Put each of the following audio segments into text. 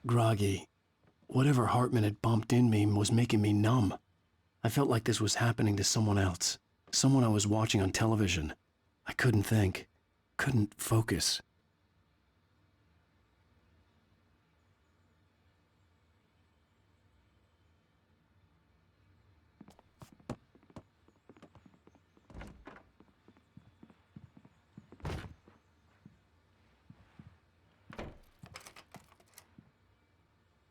groggy. Whatever Hartman had bumped in me was making me numb. I felt like this was happening to someone else. Someone I was watching on television. I couldn't think. Couldn't focus.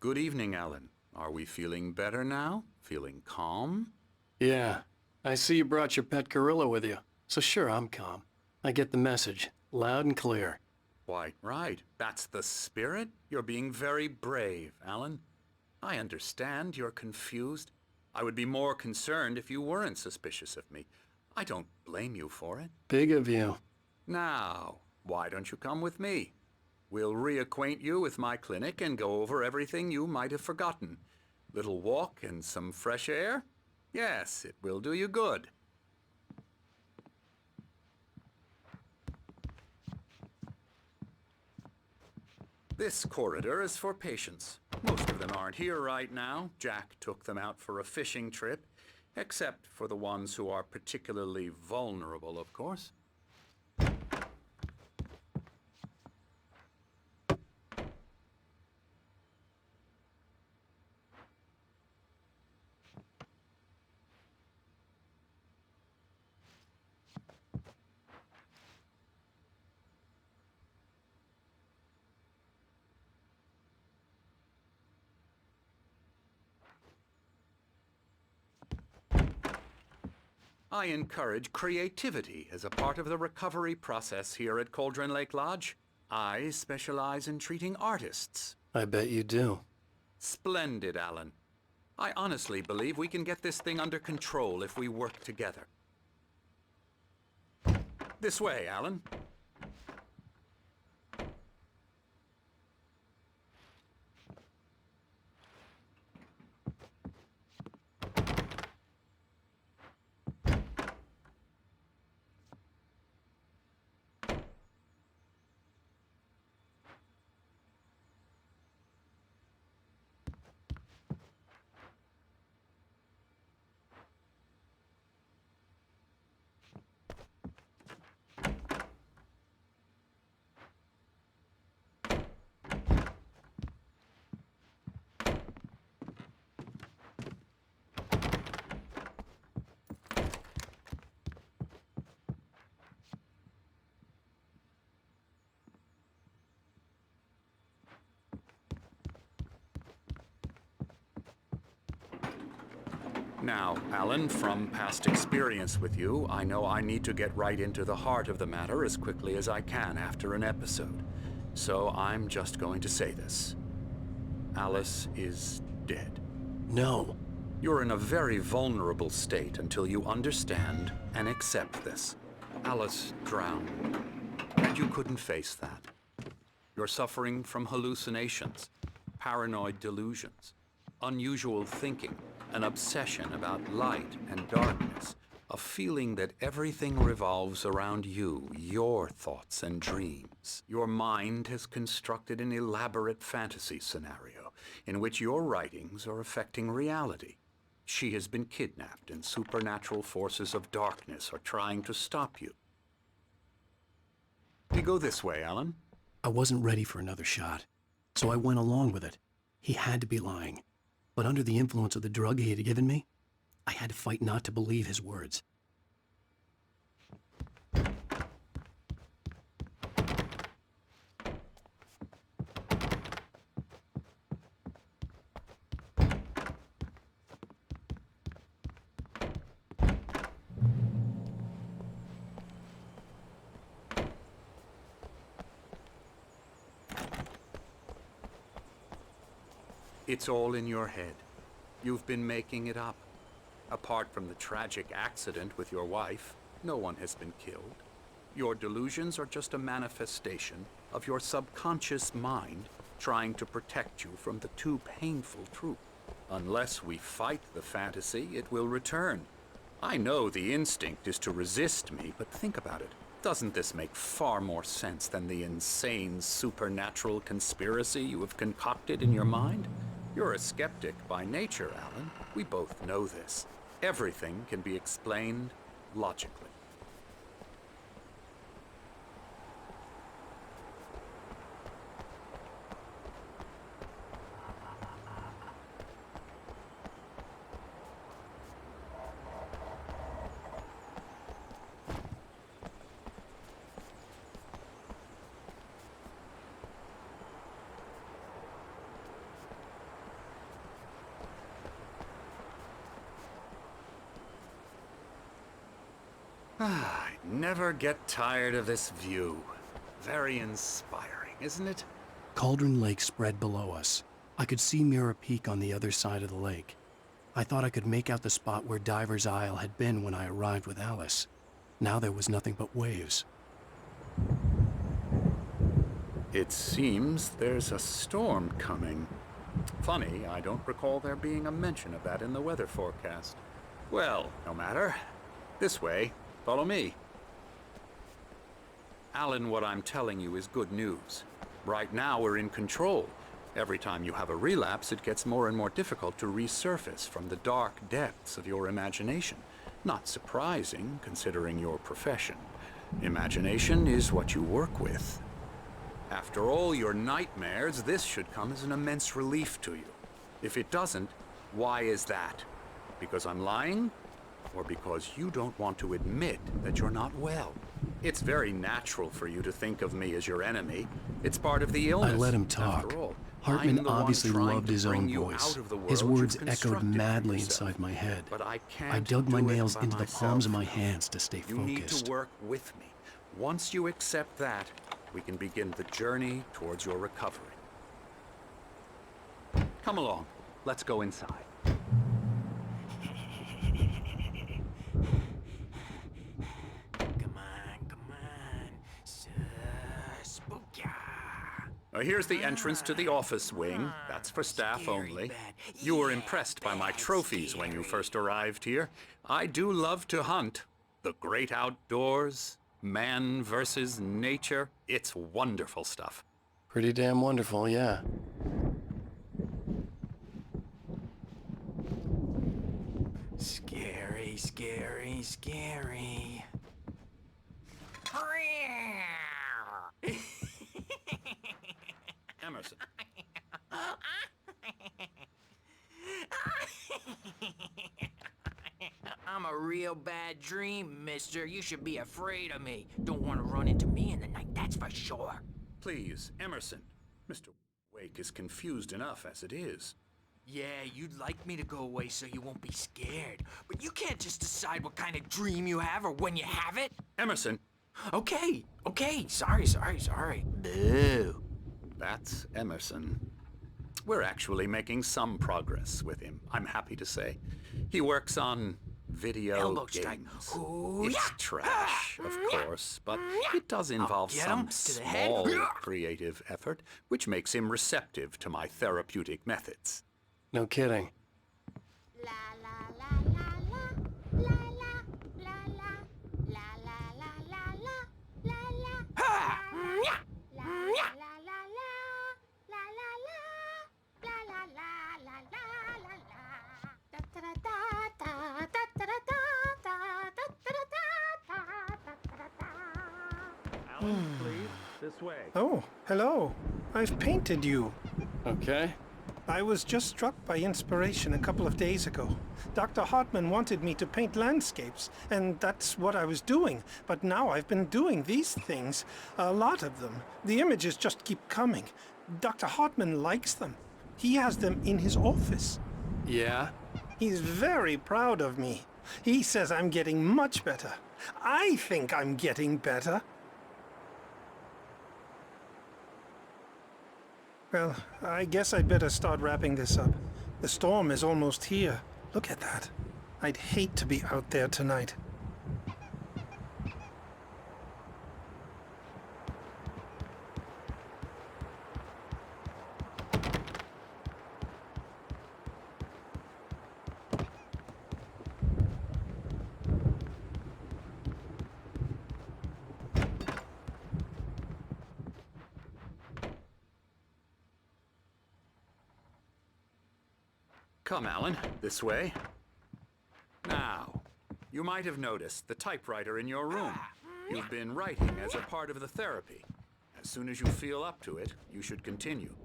Good evening, Alan. Are we feeling better now? Feeling calm? Yeah. I see you brought your pet gorilla with you. So sure, I'm calm. I get the message. Loud and clear. Quite right. That's the spirit. You're being very brave, Alan. I understand you're confused. I would be more concerned if you weren't suspicious of me. I don't blame you for it. Big of you. Now, why don't you come with me? We'll reacquaint you with my clinic and go over everything you might have forgotten. Little walk and some fresh air? Yes, it will do you good. This corridor is for patients. Most of them aren't here right now. Jack took them out for a fishing trip, except for the ones who are particularly vulnerable, of course. I encourage creativity as a part of the recovery process here at Cauldron Lake Lodge. I specialize in treating artists. I bet you do. Splendid, Alan. I honestly believe we can get this thing under control if we work together. This way, Alan. Now, Alan, from past experience with you, I know I need to get right into the heart of the matter as quickly as I can after an episode. So I'm just going to say this. Alice is dead. No. You're in a very vulnerable state until you understand and accept this. Alice drowned, and you couldn't face that. You're suffering from hallucinations, paranoid delusions, unusual thinking, an obsession about light and darkness, a feeling that everything revolves around you, your thoughts and dreams. Your mind has constructed an elaborate fantasy scenario in which your writings are affecting reality. She has been kidnapped and supernatural forces of darkness are trying to stop you. You go this way, Alan. I wasn't ready for another shot, so I went along with it. He had to be lying. But under the influence of the drug he had given me, I had to fight not to believe his words. It's all in your head. You've been making it up. Apart from the tragic accident with your wife, no one has been killed. Your delusions are just a manifestation of your subconscious mind trying to protect you from the too painful truth. Unless we fight the fantasy, it will return. I know the instinct is to resist me, but think about it. Doesn't this make far more sense than the insane supernatural conspiracy you have concocted in your mind? You're a skeptic by nature, Alan. We both know this. Everything can be explained logically. I never get tired of this view. Very inspiring, isn't it? Cauldron Lake spread below us. I could see Mirror Peak on the other side of the lake. I thought I could make out the spot where Diver's Isle had been when I arrived with Alice. Now there was nothing but waves. It seems there's a storm coming. Funny, I don't recall there being a mention of that in the weather forecast. Well, no matter. This way. Follow me. Alan, what I'm telling you is good news. Right now we're in control. Every time you have a relapse, it gets more and more difficult to resurface from the dark depths of your imagination. Not surprising, considering your profession. Imagination is what you work with. After all your nightmares, this should come as an immense relief to you. If it doesn't, why is that? Because I'm lying? Or because you don't want to admit that you're not well? It's very natural for you to think of me as your enemy. It's part of the illness. I let him talk. After all, Hartman I'm the one obviously trying loved to his bring own you voice. out of the His world words you've echoed constructed for madly yourself. inside my head. But I can't I dug my do it nails by into the palms of my myself. hands to stay You need focused. to work with me. Once you accept that, we can begin the journey towards your recovery. Come along. Let's go inside. Here's the entrance to the office wing. That's for staff only. You were impressed by my trophies when you first arrived here. I do love to hunt. The great outdoors, man versus nature. It's wonderful stuff. Pretty damn wonderful, yeah. Scary, scary, scary. Emerson. I'm a real bad dream, mister. You should be afraid of me. Don't want to run into me in the night, that's for sure. Please, Emerson. Mr. Wake is confused enough as it is. Yeah, you'd like me to go away so you won't be scared. But you can't just decide what kind of dream you have or when you have it. Emerson. Okay, sorry. Boo. That's Emerson. We're actually making some progress with him, I'm happy to say. He works on video Elbow strike. games. Ooh, It's yeah. trash, of course, but it does involve get some 'em to the head. small creative effort, which makes him receptive to my therapeutic methods. No kidding. La la la la la la la la la la la la la la la Ha! la la la la la la la la la la la la. Da da da da da da da da da da da da. Alan, please, this way. Oh, hello. I've painted you. Okay. I was just struck by inspiration a couple of days ago. Dr. Hartman wanted me to paint landscapes, and that's what I was doing. But now I've been doing these things, a lot of them. The images just keep coming. Dr. Hartman likes them. He has them in his office. Yeah? He's very proud of me. He says I'm getting much better. I think I'm getting better. Well, I guess I'd better start wrapping this up. The storm is almost here. Look at that. I'd hate to be out there tonight. Come, Alan, this way. Now, you might have noticed the typewriter in your room. You've been writing as a part of the therapy. As soon as you feel up to it, you should continue.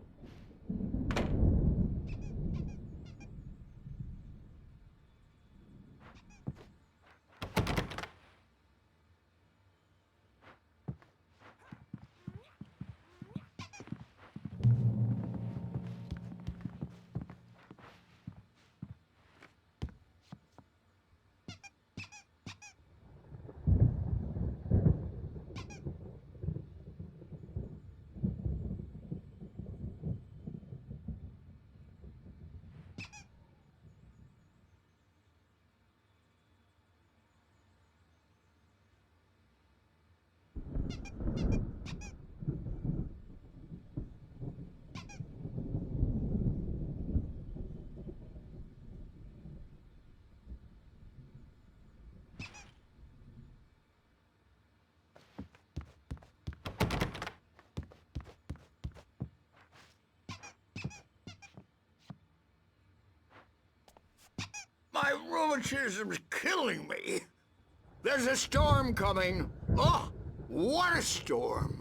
My rheumatism's killing me. There's a storm coming. Oh, what a storm.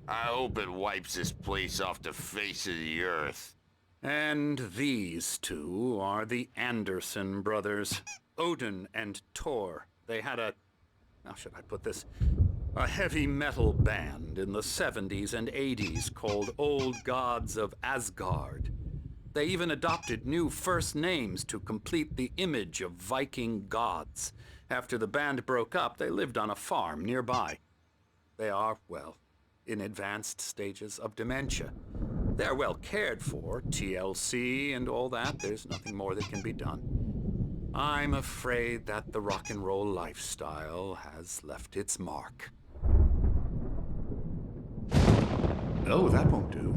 I hope it wipes this place off the face of the earth. And these two are the Anderson brothers, Odin and Thor. They had how should I put this? A heavy metal band in the 70s and 80s called Old Gods of Asgard. They even adopted new first names to complete the image of Viking gods. After the band broke up, they lived on a farm nearby. They are, well, in advanced stages of dementia. They're well cared for, TLC and all that. There's nothing more that can be done. I'm afraid that the rock and roll lifestyle has left its mark. Oh, that won't do.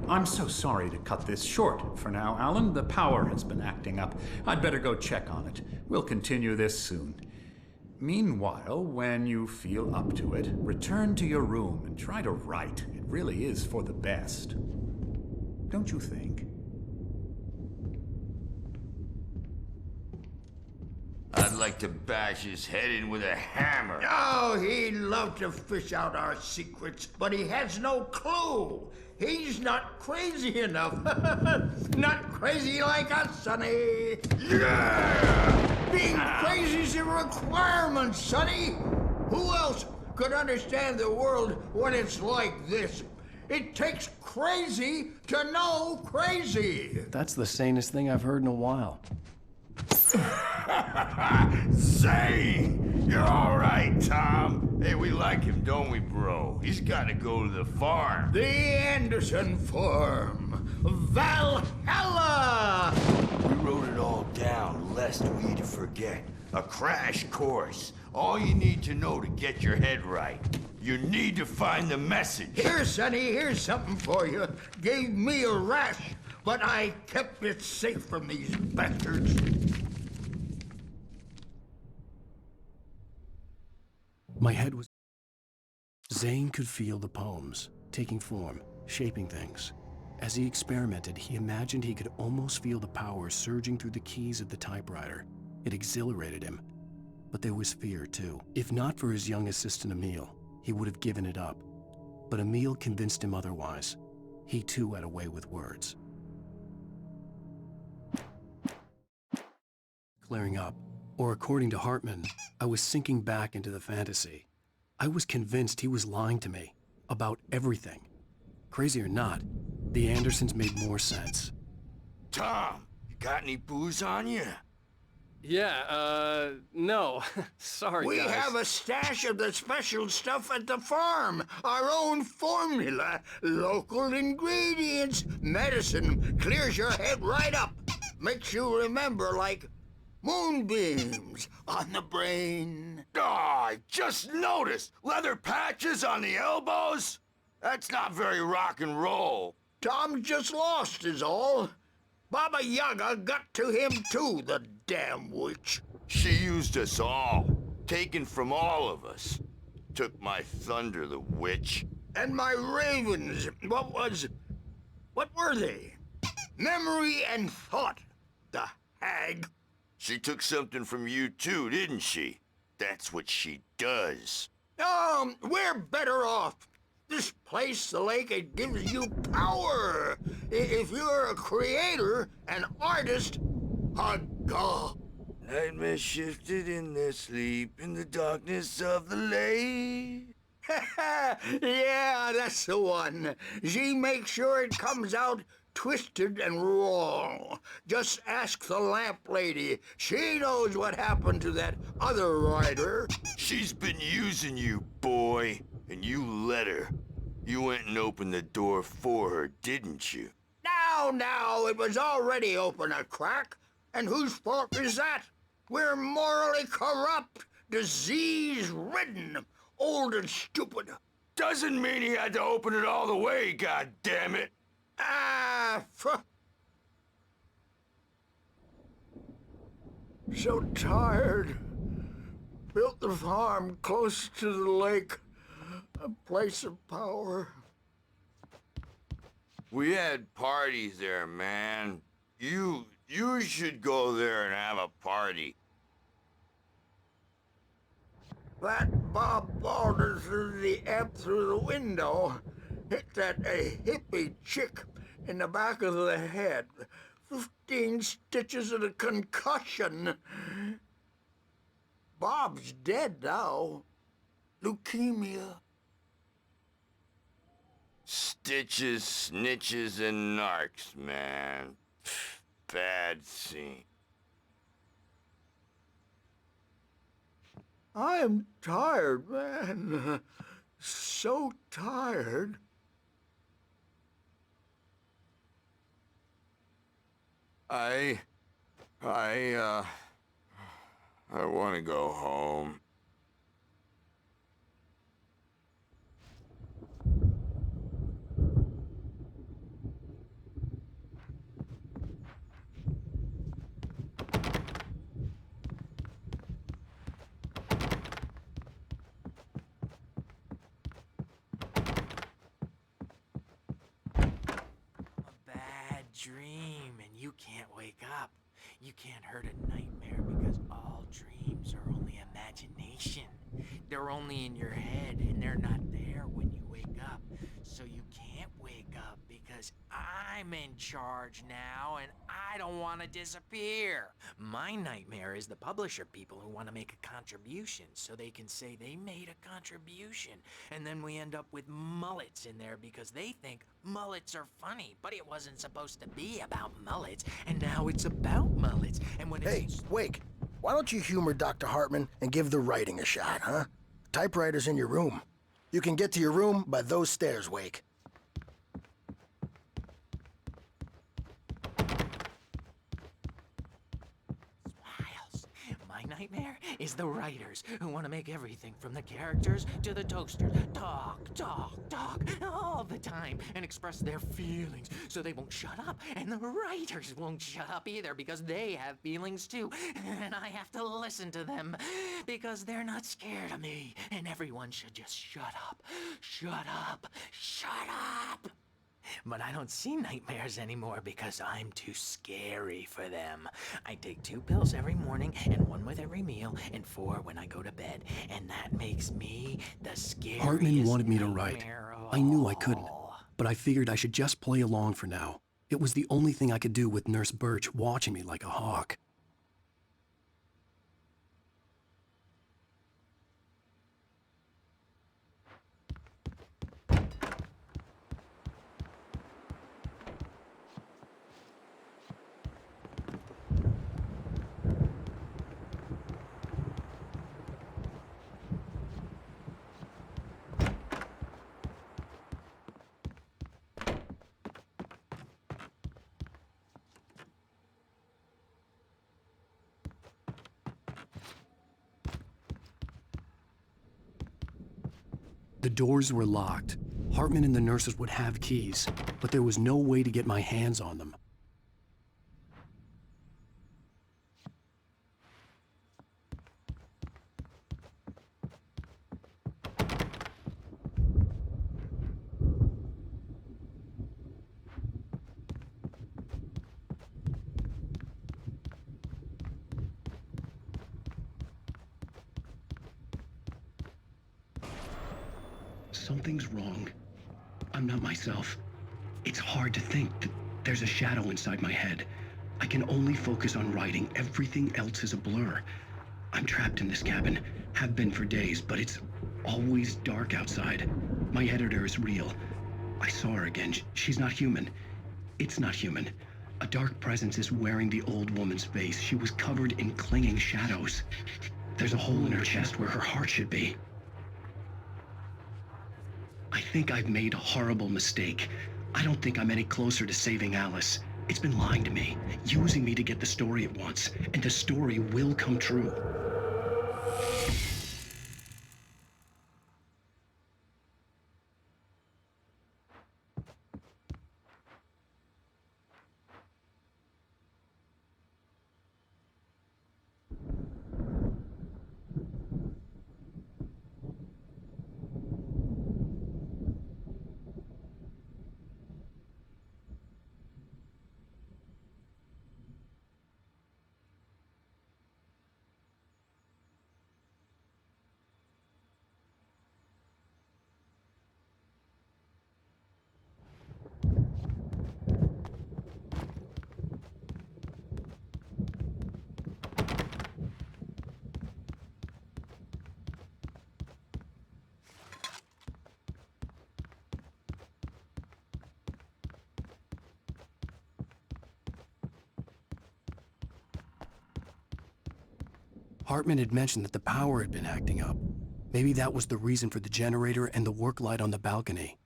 I'm so sorry to cut this short for now, Alan. The power has been acting up. I'd better go check on it. We'll continue this soon. Meanwhile, when you feel up to it, return to your room and try to write. It really is for the best. Don't you think? I'd like to bash his head in with a hammer. Oh, he'd love to fish out our secrets, but he has no clue. He's not crazy enough. Not crazy like us, Sonny. Yeah! Being crazy's a requirement, Sonny. Who else could understand the world when it's like this? It takes crazy to know crazy. That's the sanest thing I've heard in a while. Zane! You're all right, Tom. Hey, we like him, don't we, bro? He's got to go to the farm. The Anderson Farm. Valhalla! We wrote it all down, lest we forget. A crash course. All you need to know to get your head right. You need to find the message. Here, Sonny, here's something for you. Gave me a rash, but I kept it safe from these bastards. My head was... Zane could feel the poems, taking form, shaping things. As he experimented, he imagined he could almost feel the power surging through the keys of the typewriter. It exhilarated him. But there was fear, too. If not for his young assistant, Emil, he would have given it up. But Emil convinced him otherwise. He, too, had a way with words. Clearing up. Or according to Hartman, I was sinking back into the fantasy. I was convinced he was lying to me about everything. Crazy or not, the Andersons made more sense. Tom, you got any booze on you? Yeah, no. Sorry, We guys. have a stash of the special stuff at the farm. Our own formula. Local ingredients. Medicine clears your head right up. Makes you remember like moonbeams on the brain. Oh, I just noticed. Leather patches on the elbows? That's not very rock and roll. Tom just lost is all. Baba Yaga got to him too, the damn witch. She used us all. Taken from all of us. Took my thunder, the witch. And my ravens, what were they? Memory and thought. the hag. She took something from you too, didn't she? That's what she does. We're better off. This place, the lake, it gives you power. If you're a creator, an artist, a god. Nightmares shifted in their sleep in the darkness of the lake. Yeah, that's the one. She makes sure it comes out twisted and wrong. Just ask the lamp lady. She knows what happened to that other rider. She's been using you, boy, and you let her. You went and opened the door for her, didn't you? Now, it was already open a crack. And whose fault is that? We're morally corrupt, disease-ridden, old and stupid. Doesn't mean he had to open it all the way, goddammit. So tired. Built the farm close to the lake. A place of power. We had parties there, man. You should go there and have a party. That Bob Balder threw the amp through the window. Hit that hippie chick in the back of the head. 15 stitches and a concussion. Bob's dead now. Leukemia. Stitches, snitches, and narcs, man. Bad scene. I am tired, man. So tired. I want to go home. Dream and you can't wake up. You can't hurt a nightmare because all dreams are only imagination. They're only in your head and they're not there when you wake up. So you can't wake up because I'm in charge now and I don't want to disappear. My nightmare is the publisher people who want to make a contribution so they can say they made a contribution. And then we end up with mullets in there because they think mullets are funny, but it wasn't supposed to be about mullets, and now it's about mullets. And when Hey, it's... Wake, why don't you humor Dr. Hartman and give the writing a shot, huh? Typewriter's in your room. You can get to your room by those stairs, Wake. Smiles. My nightmare is the writers who want to make everything from the characters to the toasters talk all the time and express their feelings so they won't shut up, and the writers won't shut up either because they have feelings too, and I have to listen to them because they're not scared of me, and everyone should just shut up. But I don't see nightmares anymore because I'm too scary for them. I take 2 pills every morning and 1 with every meal and 4 when I go to bed. And that makes me the scariest Hartman wanted me to write. nightmare of I knew I couldn't, all. but I figured I should just play along for now. It was the only thing I could do with Nurse Birch watching me like a hawk. The doors were locked. Hartman and the nurses would have keys, but there was no way to get my hands on them. Something's wrong. I'm not myself. It's hard to think. There's a shadow inside my head. I can only focus on writing. Everything else is a blur. I'm trapped in this cabin. Have been for days, but it's always dark outside. My editor is real. I saw her again. She's not human. It's not human. A dark presence is wearing the old woman's face. She was covered in clinging shadows. There's a hole in her chest where her heart should be. I think I've made a horrible mistake. I don't think I'm any closer to saving Alice. It's been lying to me, using me to get the story it wants, and the story will come true. Hartman had mentioned that the power had been acting up. Maybe that was the reason for the generator and the work light on the balcony.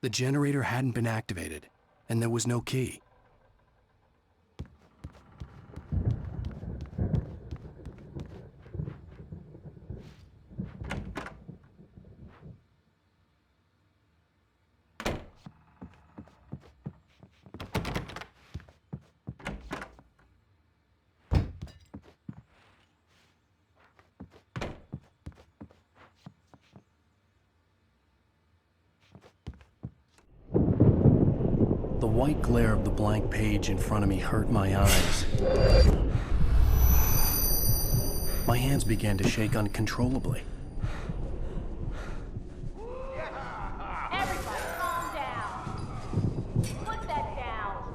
The generator hadn't been activated, and there was no key. The white glare of the blank page in front of me hurt my eyes. My hands began to shake uncontrollably. Everybody, calm down. Put that down.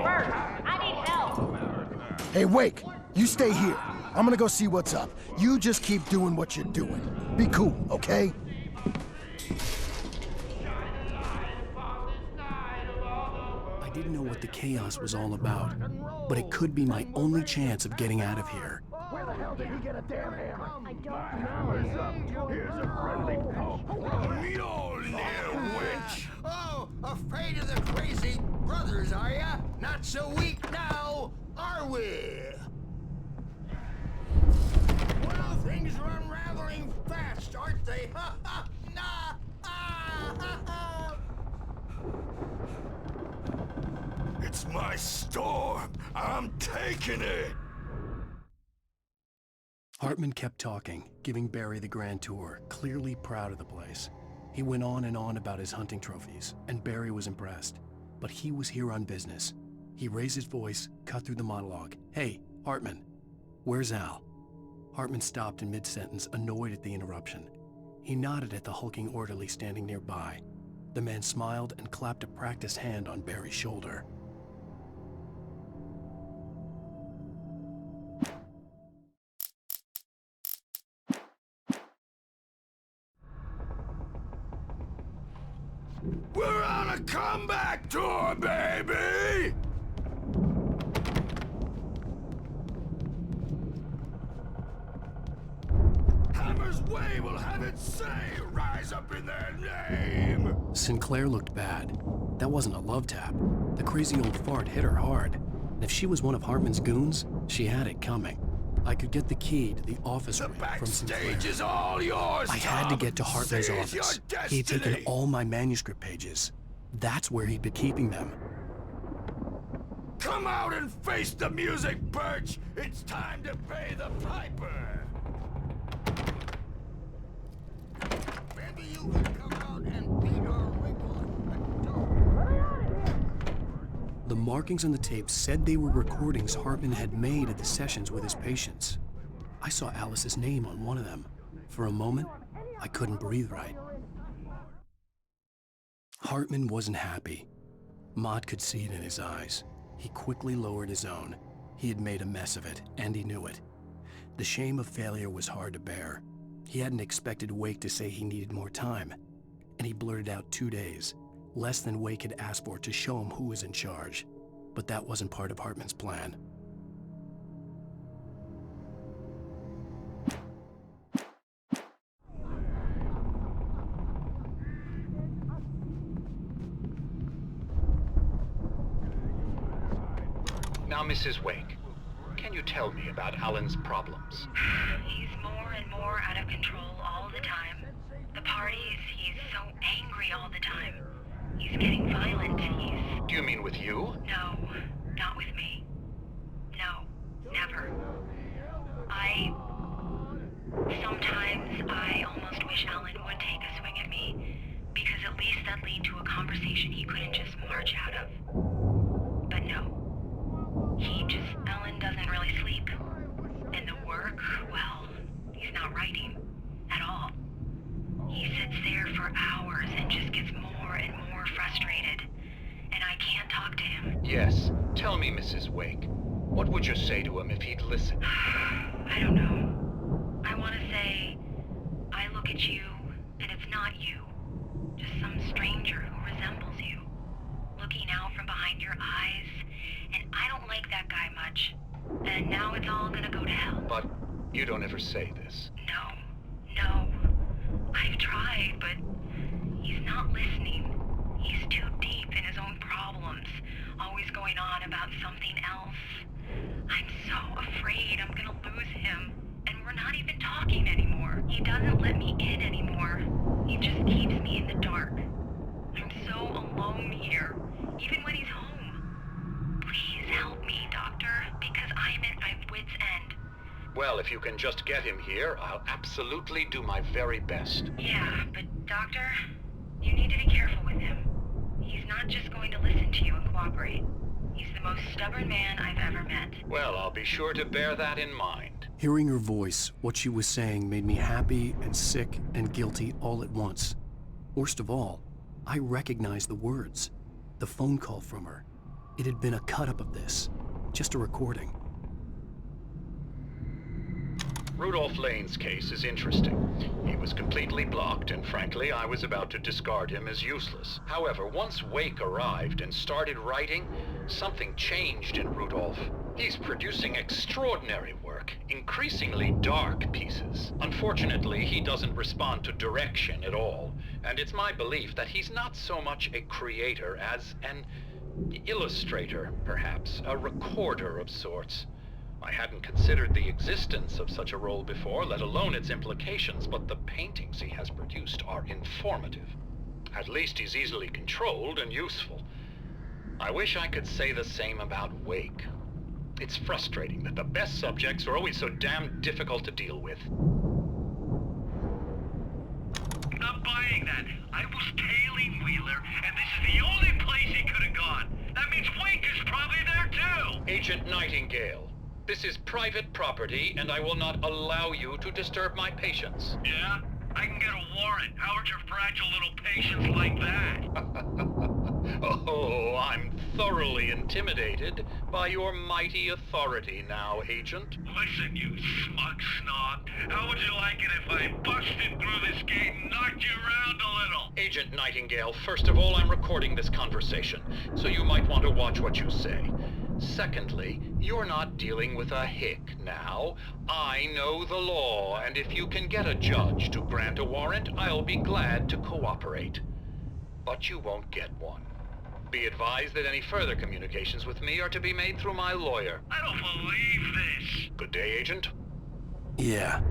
Bert, I need help. Hey, Wake, you stay here. I'm gonna go see what's up. You just keep doing what you're doing. Be cool, okay? I didn't know what the chaos was all about, but it could be my only chance of getting out of here. Where the hell did he get a damn hammer? I don't know. Here's a friendly poke. Mjolnir, witch! Oh, afraid of the crazy brothers, are ya? Not so weak now, are we? Well, things are unraveling fast, aren't they? Ha ha! Nah! Ah, ha, ha. It's my storm. I'm taking it. Hartman kept talking, giving Barry the grand tour, clearly proud of the place. He went on and on about his hunting trophies, and Barry was impressed. But he was here on business. He raised his voice, cut through the monologue. Hey, Hartman, where's Al? Hartman stopped in mid-sentence, annoyed at the interruption. He nodded at the hulking orderly standing nearby. The man smiled and clapped a practiced hand on Barry's shoulder. We're on a comeback tour, baby! Hammer's Way will have its say rise up in their name! Sinclair looked bad. That wasn't a love tap. The crazy old fart hit her hard. And if she was one of Hartman's goons, she had it coming. I could get the key to the office room from Sinclair. Backstage is all yours, I had to Tom. get to Hartman's Seize your office. He had taken destiny. all my manuscript pages. That's where he'd been keeping them. Come out and face the music, Birch! It's time to pay the piper! Maybe you could come out and beat our wiggle. The markings on the tape said they were recordings Hartman had made at the sessions with his patients. I saw Alice's name on one of them. For a moment, I couldn't breathe right. Hartman wasn't happy. Maud could see it in his eyes. He quickly lowered his own. He had made a mess of it, and he knew it. The shame of failure was hard to bear. He hadn't expected Wake to say he needed more time, and he blurted out 2 days, less than Wake had asked for to show him who was in charge. But that wasn't part of Hartman's plan. Now, Mrs. Wake, can you tell me about Alan's problems? He's more and more out of control all the time. The parties, he's so angry all the time. He's getting violent, Do you mean with you? No, not with me. No, never. Sometimes I almost wish Alan would take a swing at me, because at least that'd lead to a conversation he couldn't just march out of. But no. Alan doesn't really sleep. And the work, well, he's not writing at all. He sits there for hours and just gets more and more frustrated. And I can't talk to him. Yes. Tell me, Mrs. Wake. What would you say to him if he'd listen? I don't know. I want to say, I look at you, and it's not you. Just some stranger who resembles you. Looking out from behind your eyes. And I don't like that guy much. And now it's all gonna go to hell. But you don't ever say this. No. I've tried, but he's not listening. He's too deep in his own problems, always going on about something else. I'm so afraid I'm gonna lose him. And we're not even talking anymore. He doesn't let me in anymore. He just keeps me in the dark. I'm so alone here, even when he's home. Please help me, Doctor, because I'm at my wit's end. Well, if you can just get him here, I'll absolutely do my very best. Yeah, but Doctor, you need to be careful with him. He's not just going to listen to you and cooperate. He's the most stubborn man I've ever met. Well, I'll be sure to bear that in mind. Hearing her voice, what she was saying made me happy and sick and guilty all at once. Worst of all, I recognized the words. The phone call from her. It had been a cut-up of this. Just a recording. Rudolph Lane's case is interesting. He was completely blocked, and frankly, I was about to discard him as useless. However, once Wake arrived and started writing, something changed in Rudolph. He's producing extraordinary work, increasingly dark pieces. Unfortunately, he doesn't respond to direction at all, and it's my belief that he's not so much a creator as an illustrator, perhaps, a recorder of sorts. I hadn't considered the existence of such a role before, let alone its implications, but the paintings he has produced are informative. At least he's easily controlled and useful. I wish I could say the same about Wake. It's frustrating that the best subjects are always so damn difficult to deal with. Not buying that. I was tailing Wheeler, and this is the only place he could have gone. That means Wake is probably there too! Agent Nightingale, this is private property, and I will not allow you to disturb my patients. Yeah? I can get a warrant. How would your fragile little patients like that? Oh, I'm thoroughly intimidated by your mighty authority now, Agent. Listen, you smug snob. How would you like it if I busted through this gate and knocked you around a little? Agent Nightingale, first of all, I'm recording this conversation, so you might want to watch what you say. Secondly, you're not dealing with a hick now. I know the law, and if you can get a judge to grant a warrant, I'll be glad to cooperate. But you won't get one. Be advised that any further communications with me are to be made through my lawyer. I don't believe this. Good day, Agent. Yeah.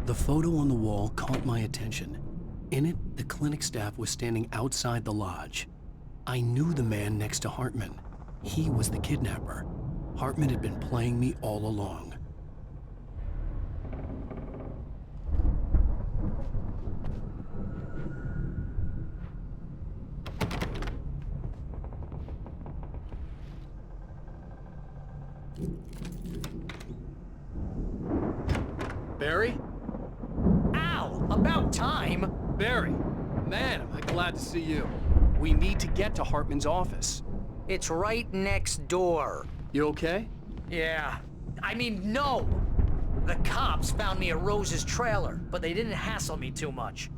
The photo on the wall caught my attention. In it, the clinic staff was standing outside the lodge. I knew the man next to Hartman. He was the kidnapper. Hartman had been playing me all along. Barry? Ow! About time! Barry! Man, am I glad to see you. We need to get to Hartman's office. It's right next door. You okay? Yeah. I mean, no! The cops found me at Rose's trailer, but they didn't hassle me too much.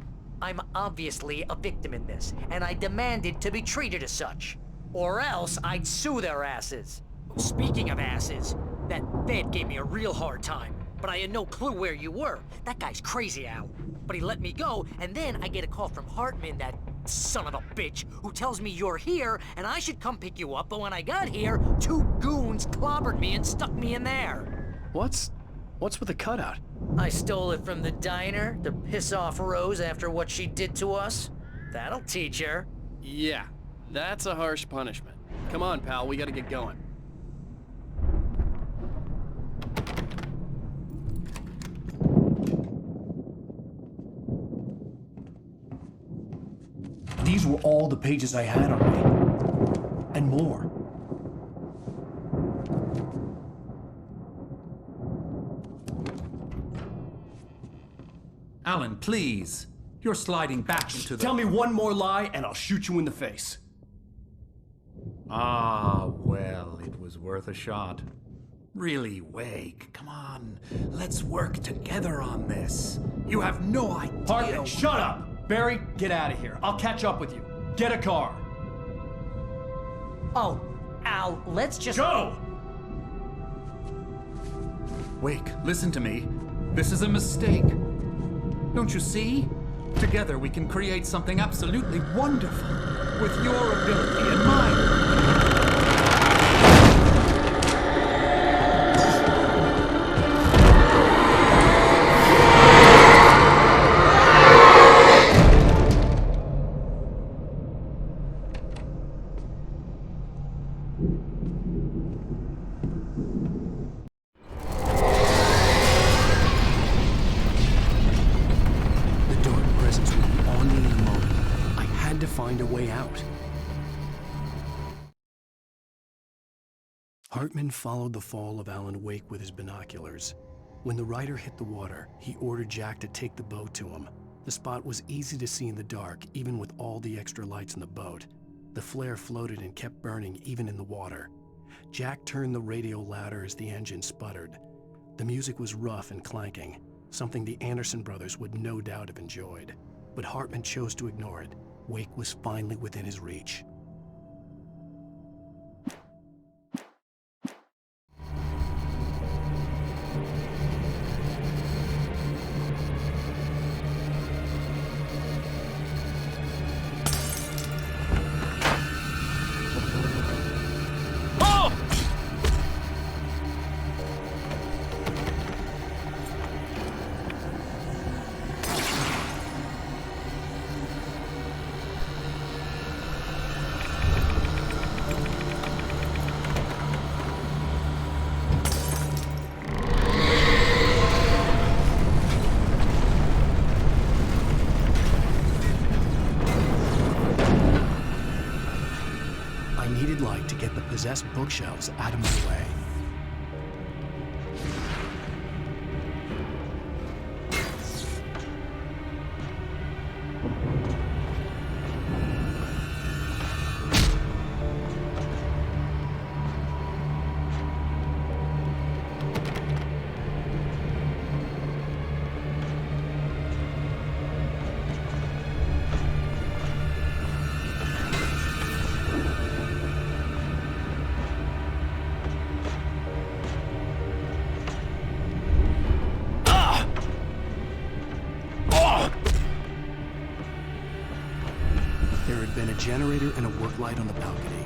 I'm obviously a victim in this, and I demanded to be treated as such. Or else I'd sue their asses. Speaking of asses, that vet gave me a real hard time, but I had no clue where you were. That guy's crazy, Al. But he let me go, and then I get a call from Hartman, that son of a bitch, who tells me you're here, and I should come pick you up, but when I got here, 2 goons clobbered me and stuck me in there. What's with the cutout? I stole it from the diner to piss off Rose after what she did to us. That'll teach her. Yeah, that's a harsh punishment. Come on, pal, we gotta get going. These were all the pages I had on me. And more. Alan, please. You're sliding back into the... Tell me one more lie and I'll shoot you in the face. Ah, well, it was worth a shot. Really, Wake, come on. Let's work together on this. You have no idea... Hartman, shut up! Barry, get out of here. I'll catch up with you. Get a car. Oh, Al, let's just... Go! Wake, listen to me. This is a mistake. Don't you see? Together we can create something absolutely wonderful. With your ability and mine. Find a way out. Hartman followed the fall of Alan Wake with his binoculars. When the rider hit the water, he ordered Jack to take the boat to him. The spot was easy to see in the dark, even with all the extra lights in the boat. The flare floated and kept burning even in the water. Jack turned the radio louder as the engine sputtered. The music was rough and clanking, something the Anderson brothers would no doubt have enjoyed. But Hartman chose to ignore it. Wake was finally within his reach. Possessed bookshelves out of my way. Generator and a work light on the balcony.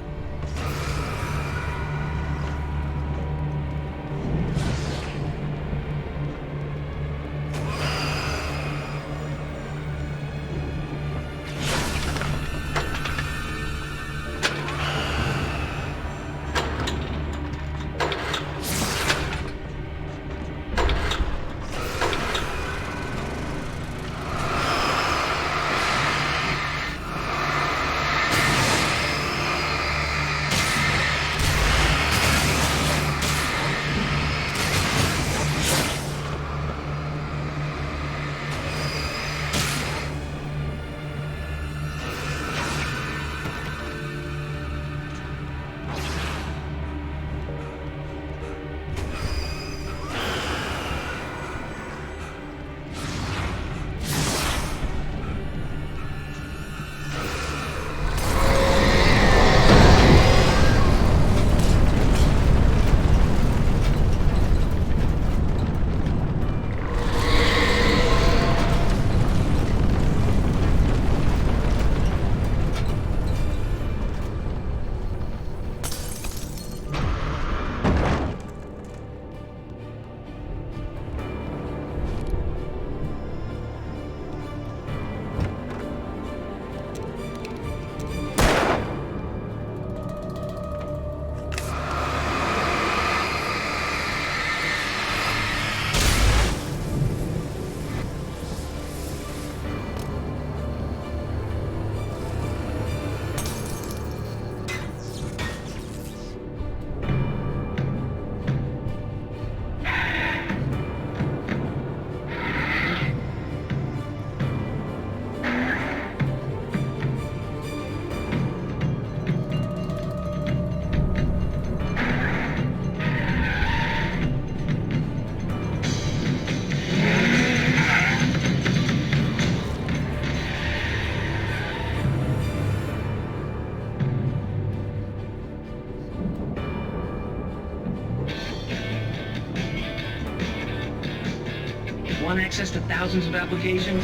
Want access to thousands of applications?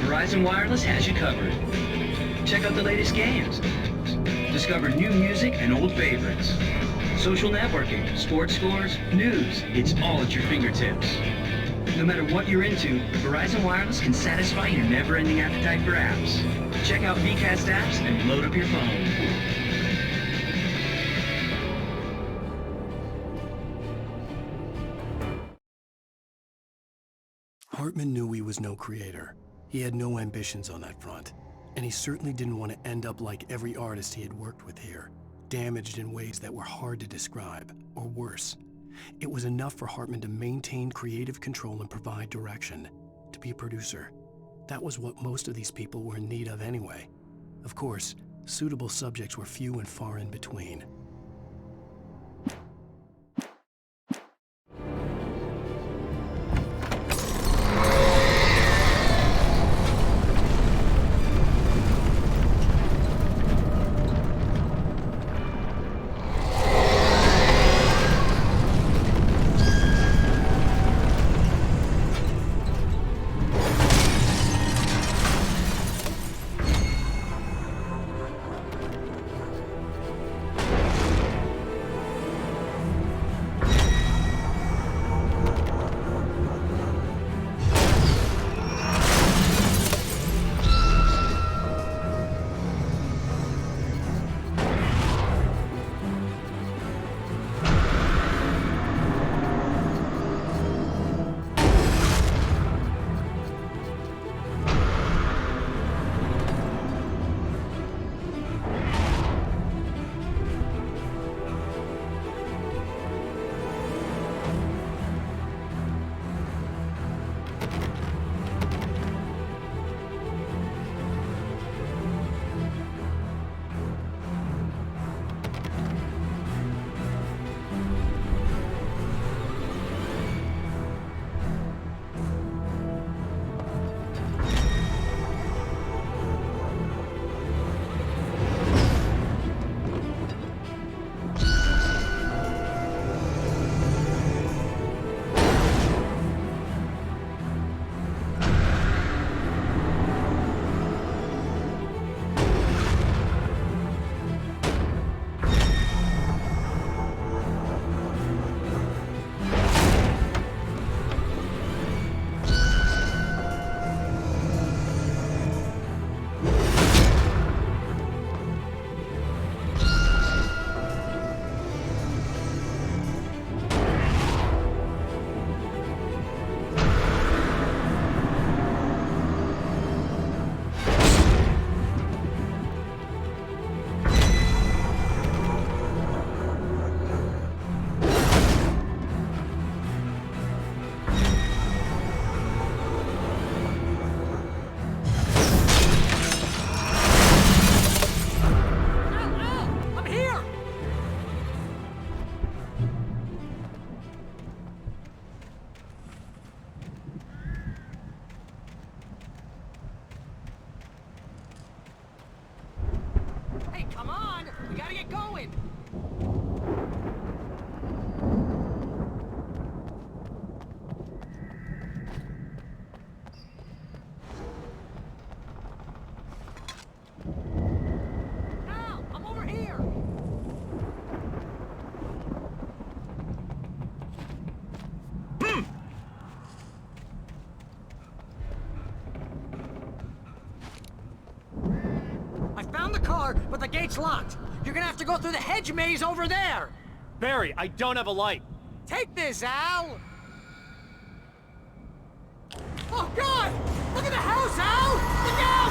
Verizon Wireless has you covered. Check out the latest games. Discover new music and old favorites. Social networking, sports scores, news. It's all at your fingertips. No matter what you're into, Verizon Wireless can satisfy your never-ending appetite for apps. Check out VCast apps and load up your phone. Hartman knew he was no creator. He had no ambitions on that front. And he certainly didn't want to end up like every artist he had worked with here, damaged in ways that were hard to describe, or worse. It was enough for Hartman to maintain creative control and provide direction, to be a producer. That was what most of these people were in need of anyway. Of course, suitable subjects were few and far in between. But the gate's locked. You're gonna have to go through the hedge maze over there. Barry, I don't have a light. Take this, Al! Oh, God! Look at the house, Al! Look out!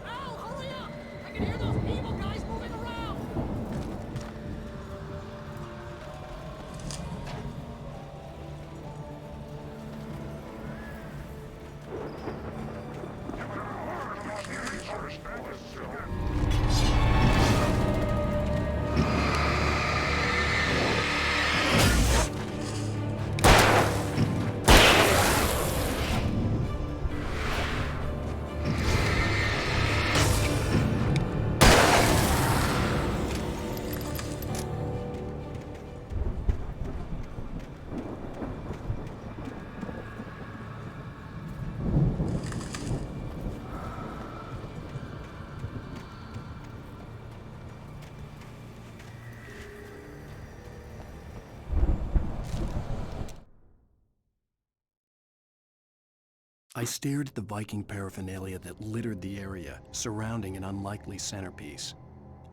Al, hurry up! I can hear those evil guys moving around! I stared at the Viking paraphernalia that littered the area, surrounding an unlikely centerpiece.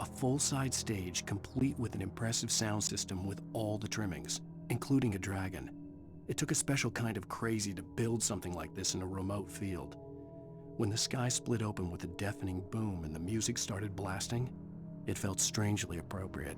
A full-size stage complete with an impressive sound system with all the trimmings, including a dragon. It took a special kind of crazy to build something like this in a remote field. When the sky split open with a deafening boom and the music started blasting, it felt strangely appropriate.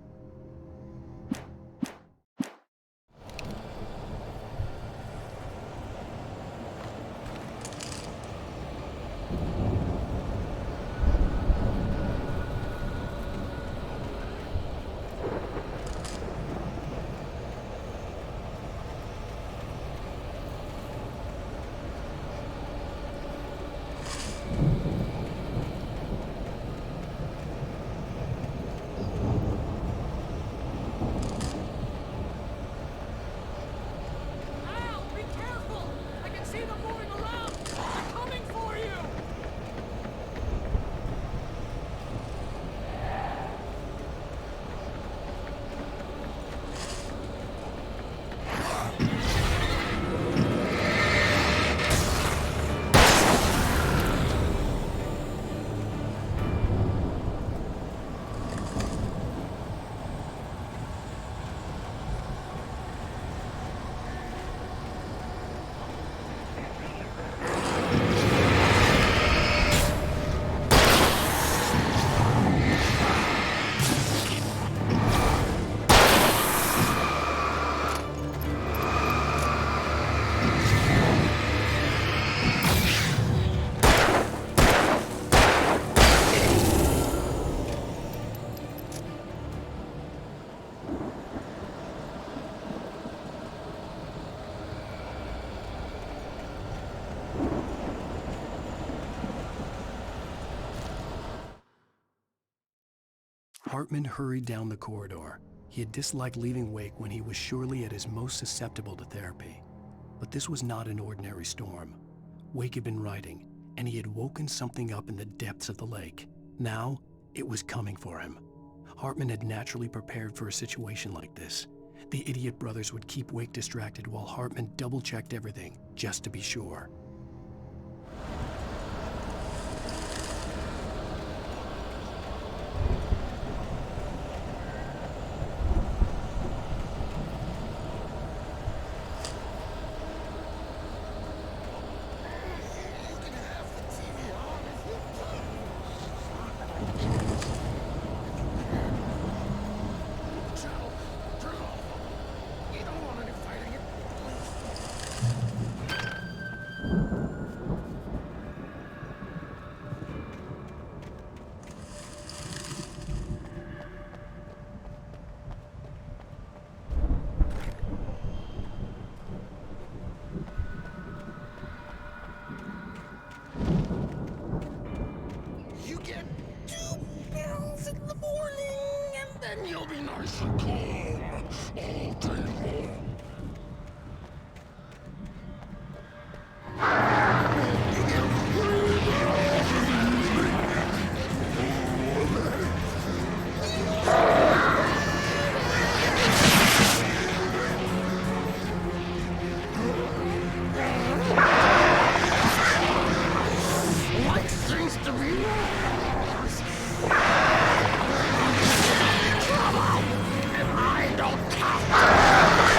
Hartman hurried down the corridor. He had disliked leaving Wake when he was surely at his most susceptible to therapy. But this was not an ordinary storm. Wake had been writing, and he had woken something up in the depths of the lake. Now, it was coming for him. Hartman had naturally prepared for a situation like this. The idiot brothers would keep Wake distracted while Hartman double-checked everything, just to be sure. I don't count.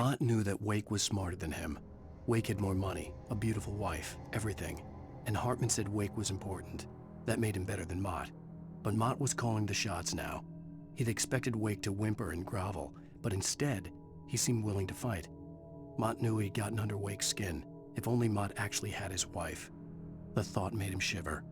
Mott knew that Wake was smarter than him. Wake had more money, a beautiful wife, everything. And Hartman said Wake was important. That made him better than Mott. But Mott was calling the shots now. He'd expected Wake to whimper and grovel, but instead, he seemed willing to fight. Mott knew he'd gotten under Wake's skin. If only Mott actually had his wife. The thought made him shiver.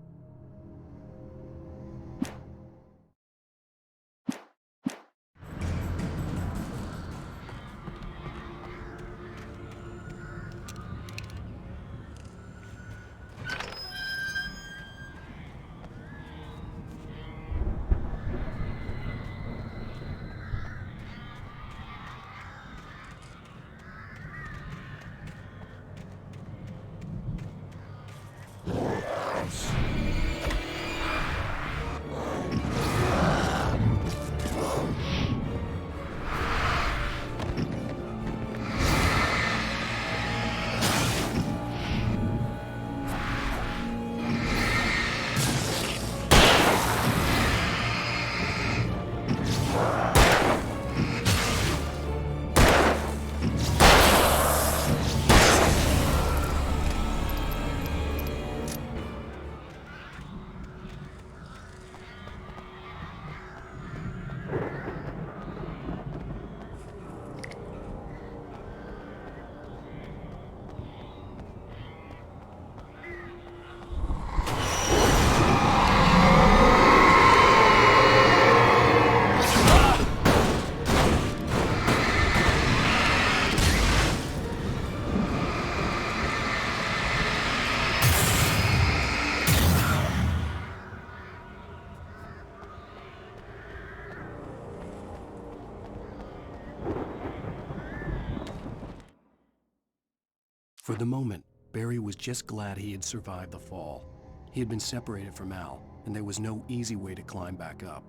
For the moment, Barry was just glad he had survived the fall. He had been separated from Al, and there was no easy way to climb back up.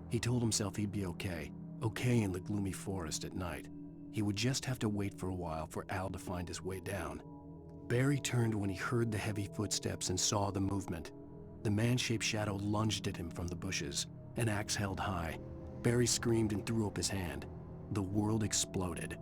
He told himself he'd be okay in the gloomy forest at night. He would just have to wait for a while for Al to find his way down. Barry turned when he heard the heavy footsteps and saw the movement. The man-shaped shadow lunged at him from the bushes, an axe held high. Barry screamed and threw up his hand. The world exploded.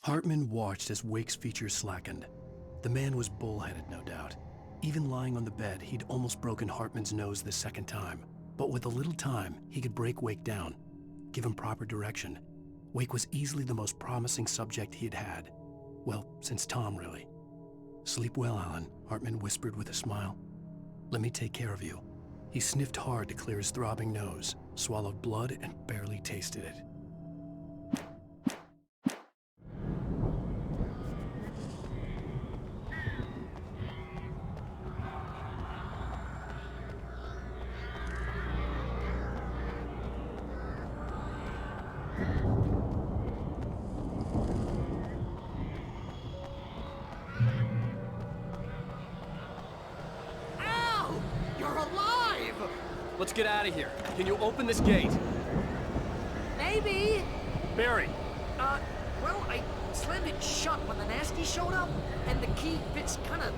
Hartman watched as Wake's features slackened. The man was bullheaded, no doubt. Even lying on the bed, he'd almost broken Hartman's nose the second time. But with a little time, he could break Wake down, give him proper direction. Wake was easily the most promising subject he had had. Well, since Tom, really. "Sleep well, Alan," Hartman whispered with a smile. "Let me take care of you." He sniffed hard to clear his throbbing nose, swallowed blood, and barely tasted it. Let's get out of here. Can you open this gate? Maybe. Barry! Well, I slammed it shut when the nasty showed up, and the key fits kind of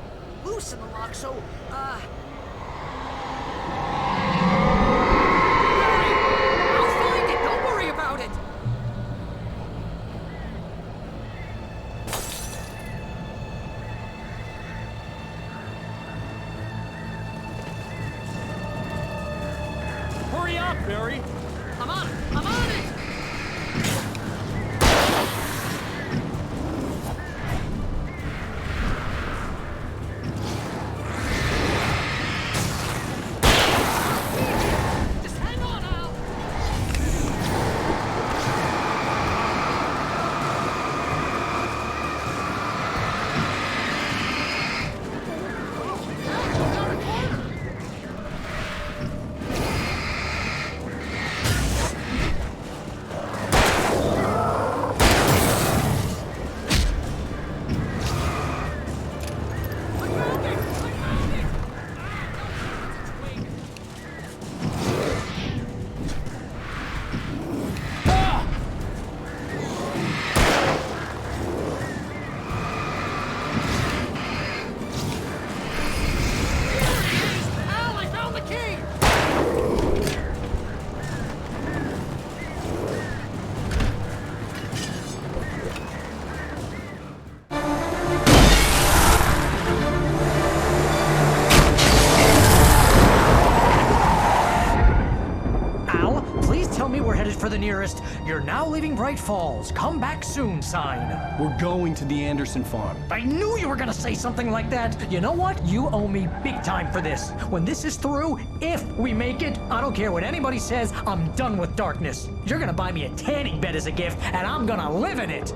loose in the lock, so, Barry, I'll find it. Don't worry about it. Hurry up, Barry! I'm on it! I'm on it! Just hang on, Al! For the nearest, "You're now leaving Bright Falls. Come back soon" sign. We're going to the Anderson farm. I knew you were gonna say something like that. You know what? You owe me big time for this. When this is through, if we make it, I don't care what anybody says, I'm done with darkness. You're gonna buy me a tanning bed as a gift, and I'm gonna live in it.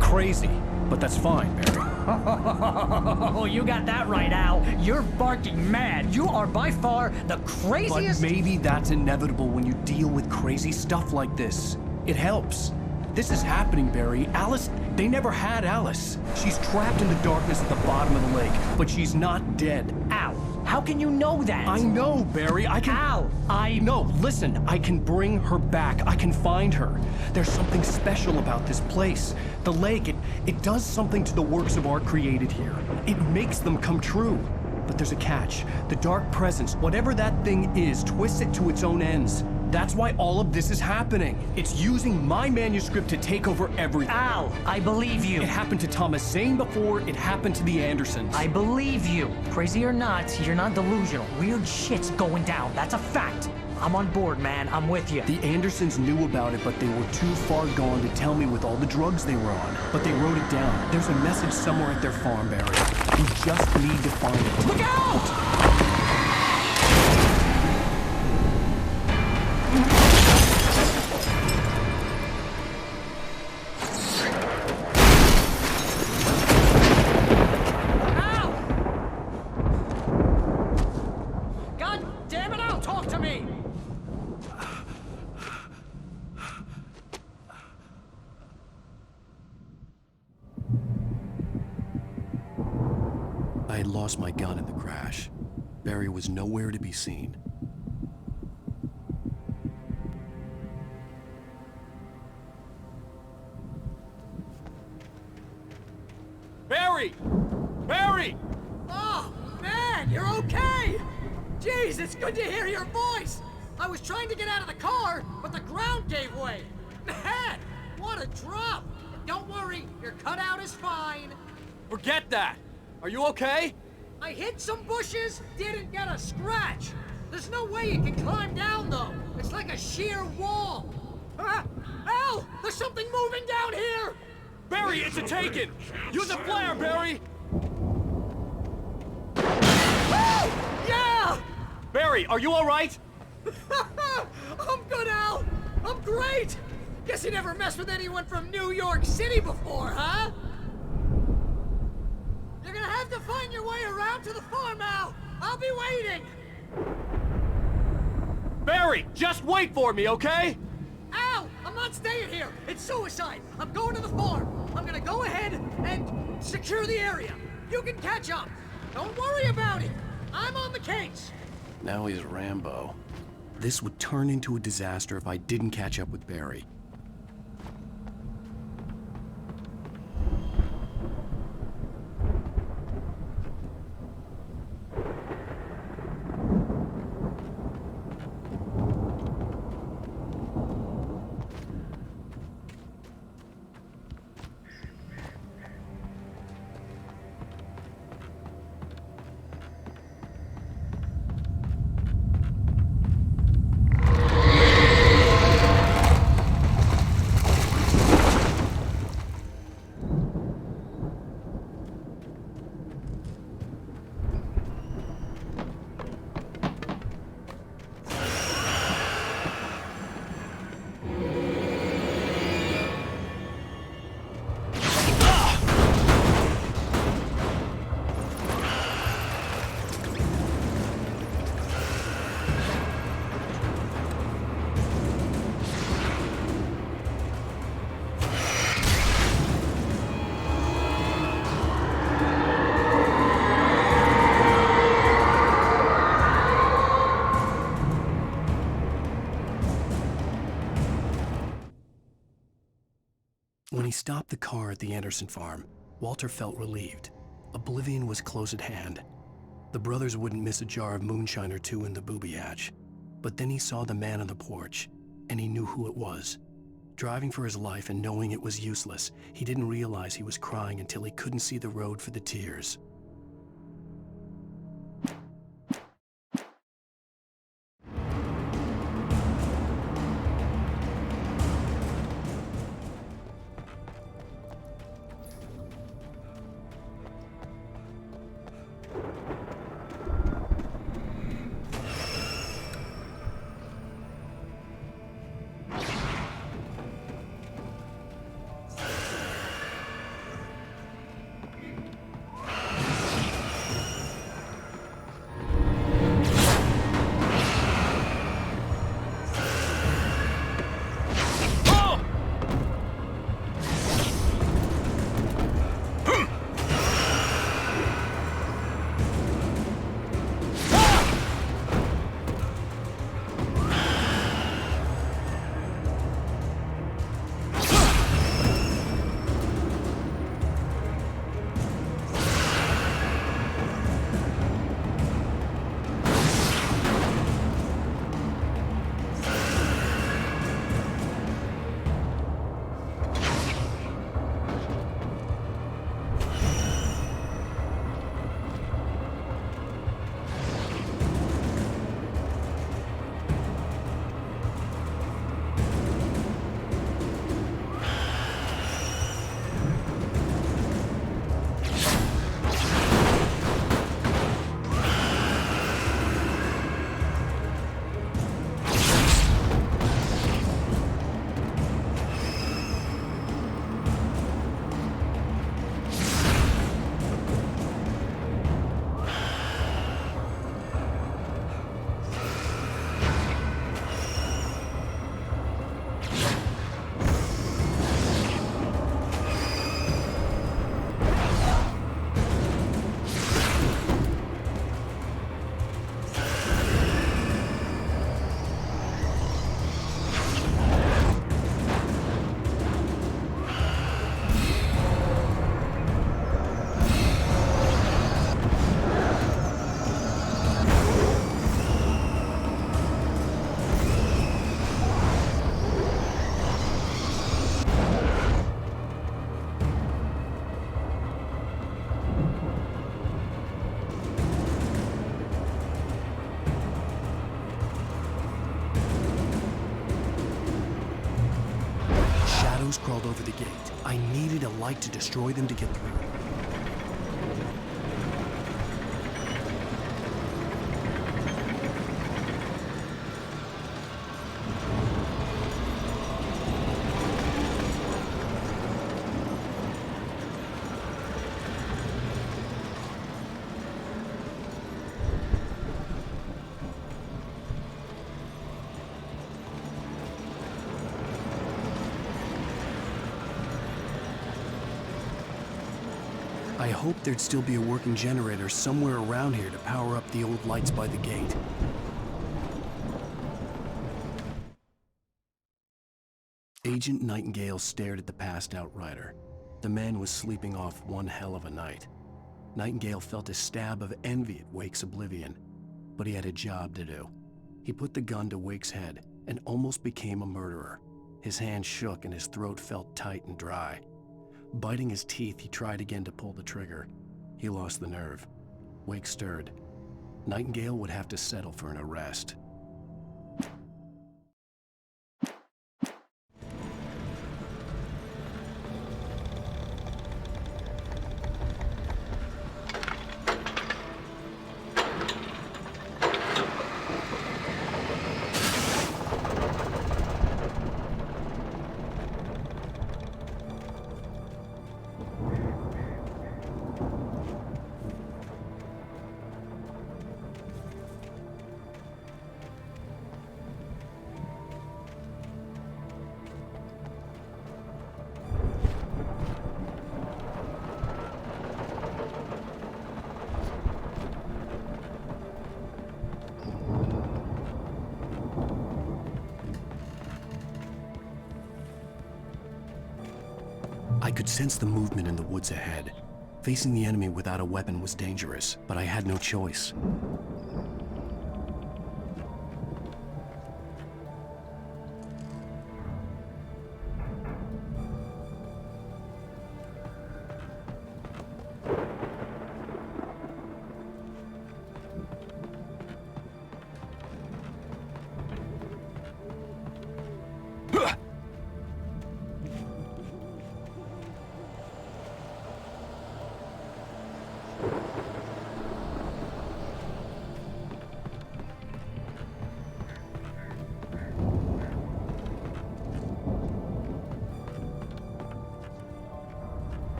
Crazy, but that's fine, Barry. Oh, you got that right, Al. You're barking mad. You are by far the craziest... But maybe that's inevitable when you deal with crazy stuff like this. It helps. This is happening, Barry. Alice, they never had Alice. She's trapped in the darkness at the bottom of the lake, but she's not dead. Al, how can you know that? I know, Barry. I can... Al, No, listen. I can bring her back. I can find her. There's something special about this place. The lake, it does something to the works of art created here. It makes them come true. But there's a catch. The dark presence, whatever that thing is, twists it to its own ends. That's why all of this is happening. It's using my manuscript to take over everything. Al, I believe you. It happened to Thomas Zane before, it happened to the Andersons. I believe you. Crazy or not, you're not delusional. Weird shit's going down. That's a fact. I'm on board, man. I'm with you. The Andersons knew about it, but they were too far gone to tell me with all the drugs they were on. But they wrote it down. There's a message somewhere at their farm, Barry. We just need to find it. Look out! I had lost my gun in the crash. Barry was nowhere to be seen. Barry! Oh, man, you're okay! Jeez, it's good to hear your voice! I was trying to get out of the car, but the ground gave way! Man, what a drop! Don't worry, your cutout is fine. Forget that! Are you okay? I hit some bushes, didn't get a scratch. There's no way you can climb down, though. It's like a sheer wall. Al! There's something moving down here! Barry, it's a taken! Use a flare, Barry! Yeah! Barry, are you alright? I'm good, Al! I'm great! Guess you never messed with anyone from New York City before, huh? You're gonna have to find your way around to the farm, Al! I'll be waiting! Barry, just wait for me, okay? Al! I'm not staying here! It's suicide! I'm going to the farm! I'm gonna go ahead and secure the area! You can catch up! Don't worry about it! I'm on the case! Now he's Rambo. This would turn into a disaster if I didn't catch up with Barry. When he stopped the car at the Anderson farm, Walter felt relieved. Oblivion was close at hand. The brothers wouldn't miss a jar of moonshine or two in the booby hatch. But then he saw the man on the porch, and he knew who it was. Driving for his life and knowing it was useless, he didn't realize he was crying until he couldn't see the road for the tears. ghost crawled over the gate. I needed a light to destroy them to get through. I hoped there'd still be a working generator somewhere around here to power up the old lights by the gate. Agent Nightingale stared at the passed-out rider. The man was sleeping off one hell of a night. Nightingale felt a stab of envy at Wake's oblivion, but he had a job to do. He put the gun to Wake's head and almost became a murderer. His hand shook and his throat felt tight and dry. Biting his teeth, he tried again to pull the trigger. He lost the nerve. Wake stirred. Nightingale would have to settle for an arrest. I could sense the movement in the woods ahead. Facing the enemy without a weapon was dangerous, but I had no choice.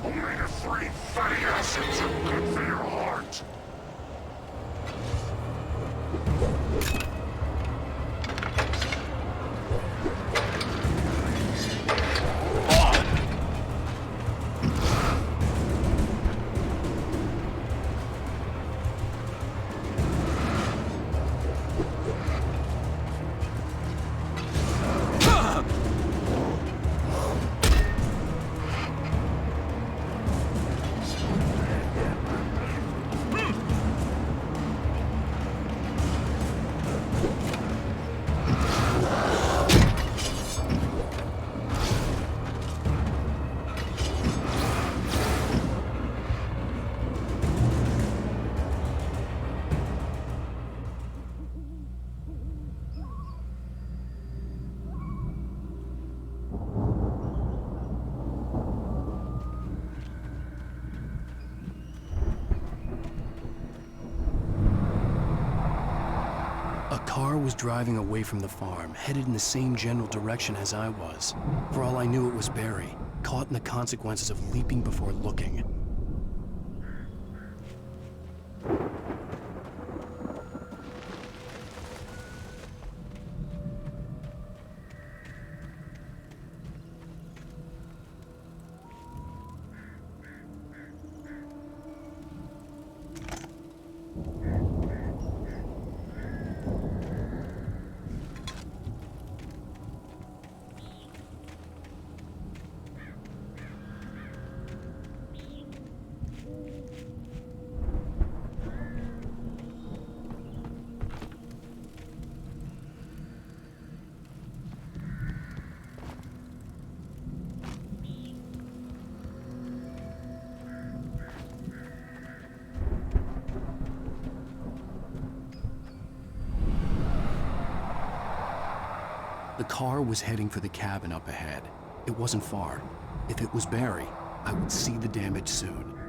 Omega-3 fatty acids are good for your heart. A car was driving away from the farm, headed in the same general direction as I was. For all I knew, it was Barry, caught in the consequences of leaping before looking. car was heading for the cabin up ahead. It wasn't far. If it was Barry, I would see the damage soon.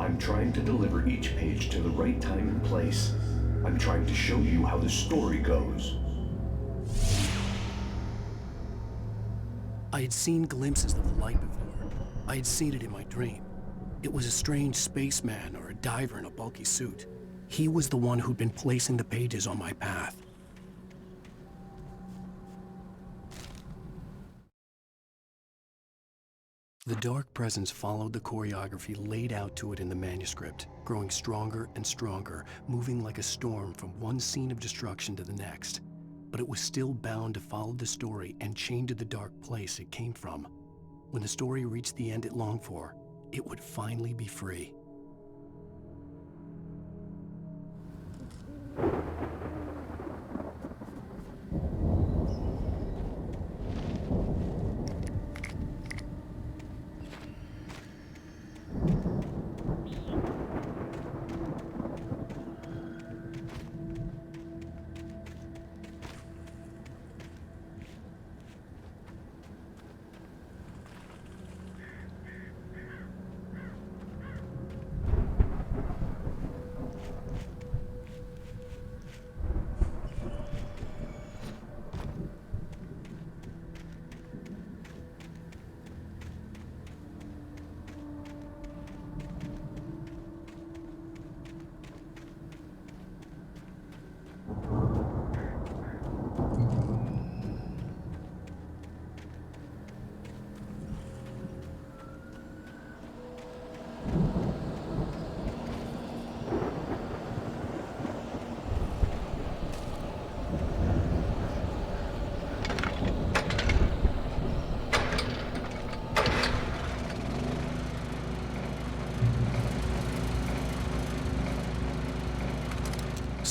I'm trying to deliver each page to the right time and place. I'm trying to show you how the story goes. I had seen glimpses of the light before. I had seen it in my dream. It was a strange spaceman or a diver in a bulky suit. He was the one who'd been placing the pages on my path. The dark presence followed the choreography laid out to it in the manuscript, growing stronger and stronger, moving like a storm from one scene of destruction to the next. But it was still bound to follow the story and chained to the dark place it came from. When the story reached the end it longed for, it would finally be free.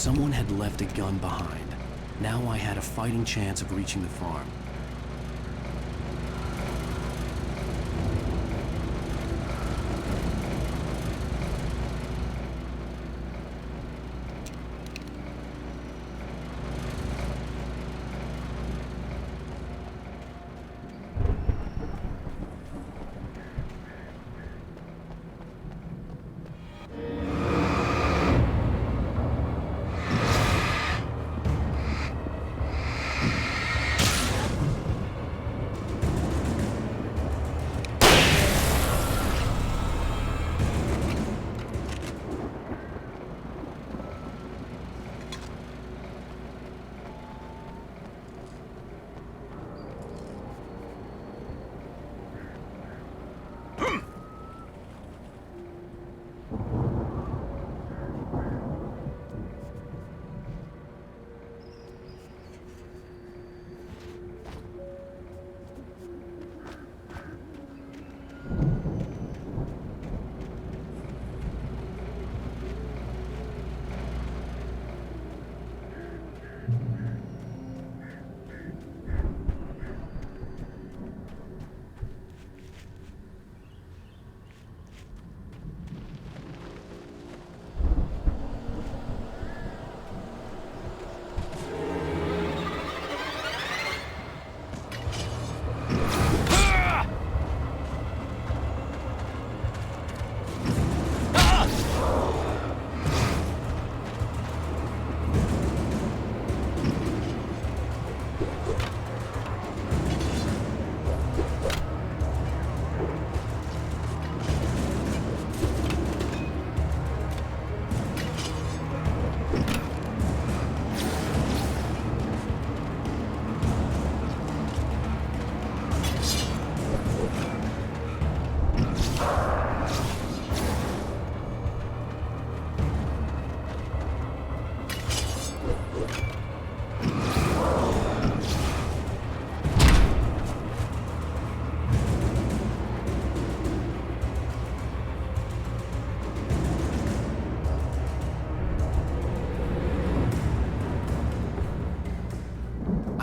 Someone had left a gun behind. Now I had a fighting chance of reaching the farm.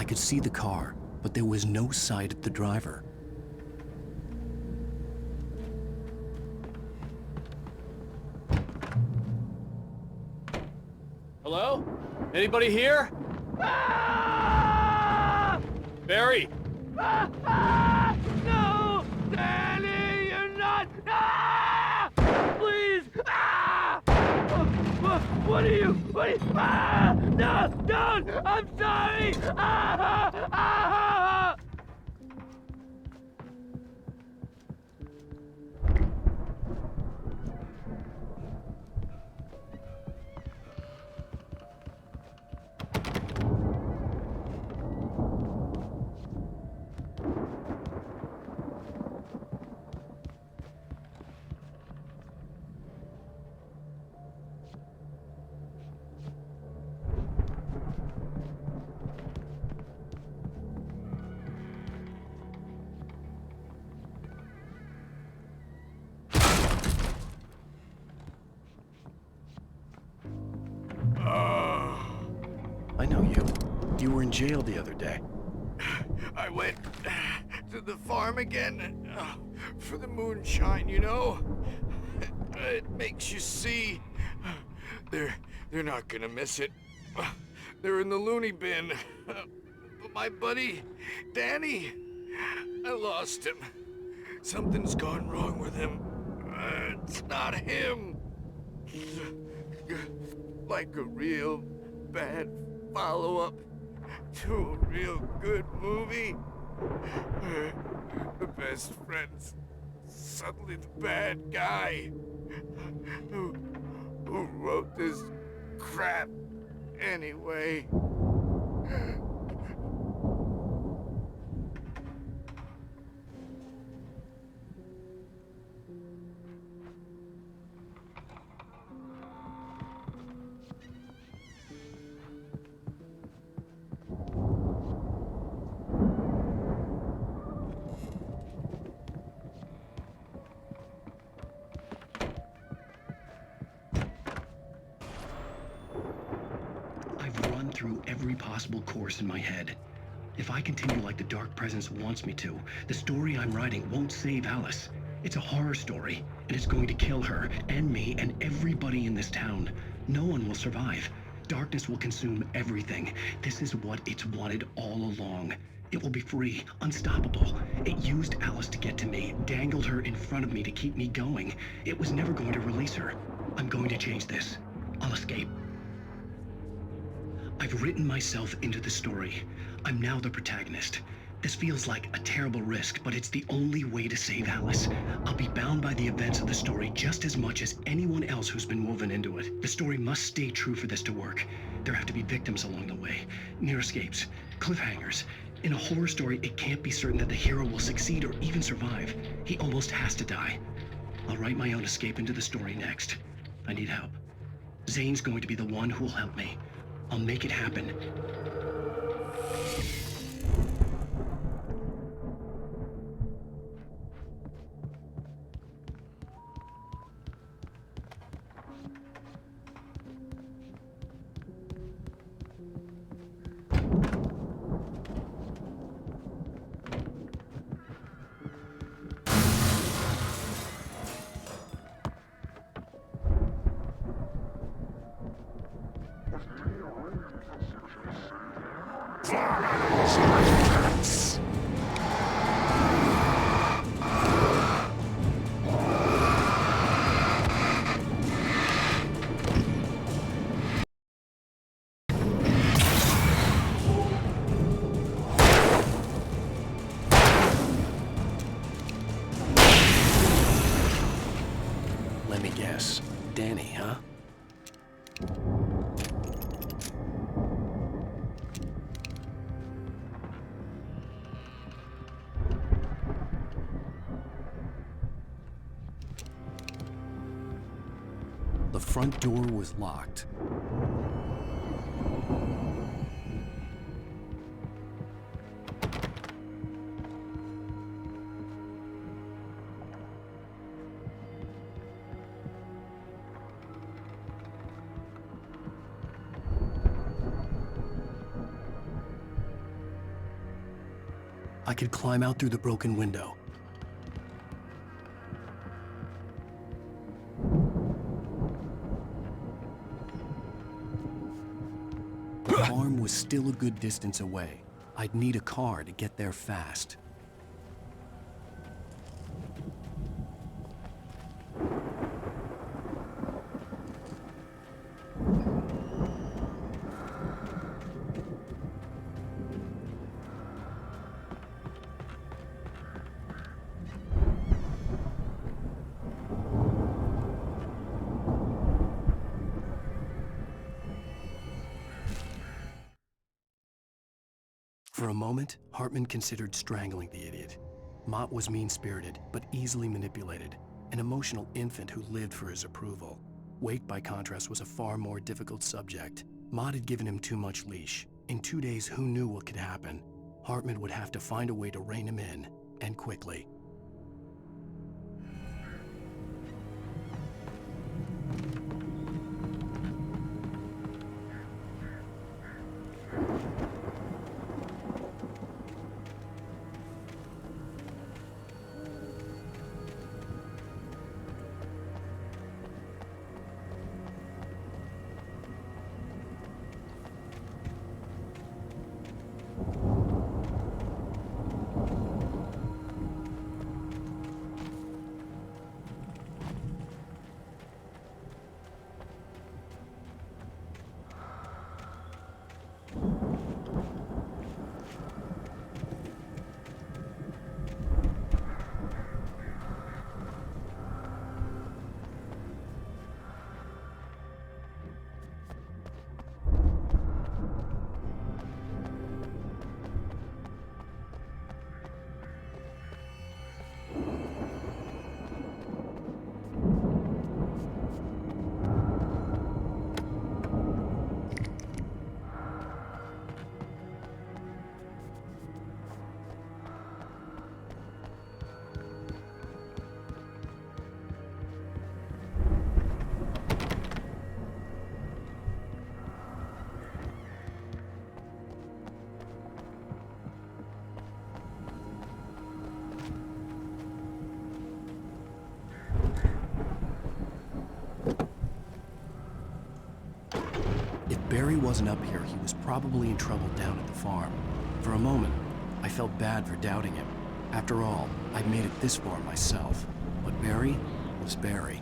could see the car, but there was no sight of the driver. Hello? Anybody here? Ah! Barry! No! Danny, you're not! Ah! Please! Ah! What are you? Ah! No! Don't! I'm sorry! Ah! Ah! I know you. You were in jail the other day. I went to the farm again for the moonshine, you know? It makes you see. They're not gonna miss it. They're in the loony bin. But my buddy, Danny, I lost him. Something's gone wrong with him. It's not him. Like a real bad follow-up to a real good movie. The best friend's suddenly the bad guy. Who wrote this crap anyway? I've run through every possible course in my head. If I continue like the Dark Presence wants me to, the story I'm writing won't save Alice. It's a horror story, and it's going to kill her, and me, and everybody in this town. No one will survive. Darkness will consume everything. This is what it's wanted all along. It will be free, unstoppable. It used Alice to get to me, dangled her in front of me to keep me going. It was never going to release her. I'm going to change this. I'll escape. I've written myself into the story. I'm now the protagonist. This feels like a terrible risk, but it's the only way to save Alice. I'll be bound by the events of the story just as much as anyone else who's been woven into it. The story must stay true for this to work. There have to be victims along the way, near escapes, cliffhangers. In a horror story, it can't be certain that the hero will succeed or even survive. He almost has to die. I'll write my own escape into the story next. I need help. Zane's going to be the one who will help me. I'll make it happen. Let me guess. Danny, huh? The front door was locked. I could climb out through the broken window. The farm was still a good distance away. I'd need a car to get there fast. For a moment, Hartman considered strangling the idiot. Mott was mean-spirited, but easily manipulated, an emotional infant who lived for his approval. Wake, by contrast, was a far more difficult subject. Mott had given him too much leash. In 2 days, who knew what could happen? Hartman would have to find a way to rein him in, and quickly. If Barry wasn't up here, he was probably in trouble down at the farm. For a moment, I felt bad for doubting him. After all, I'd made it this far myself. But Barry was Barry.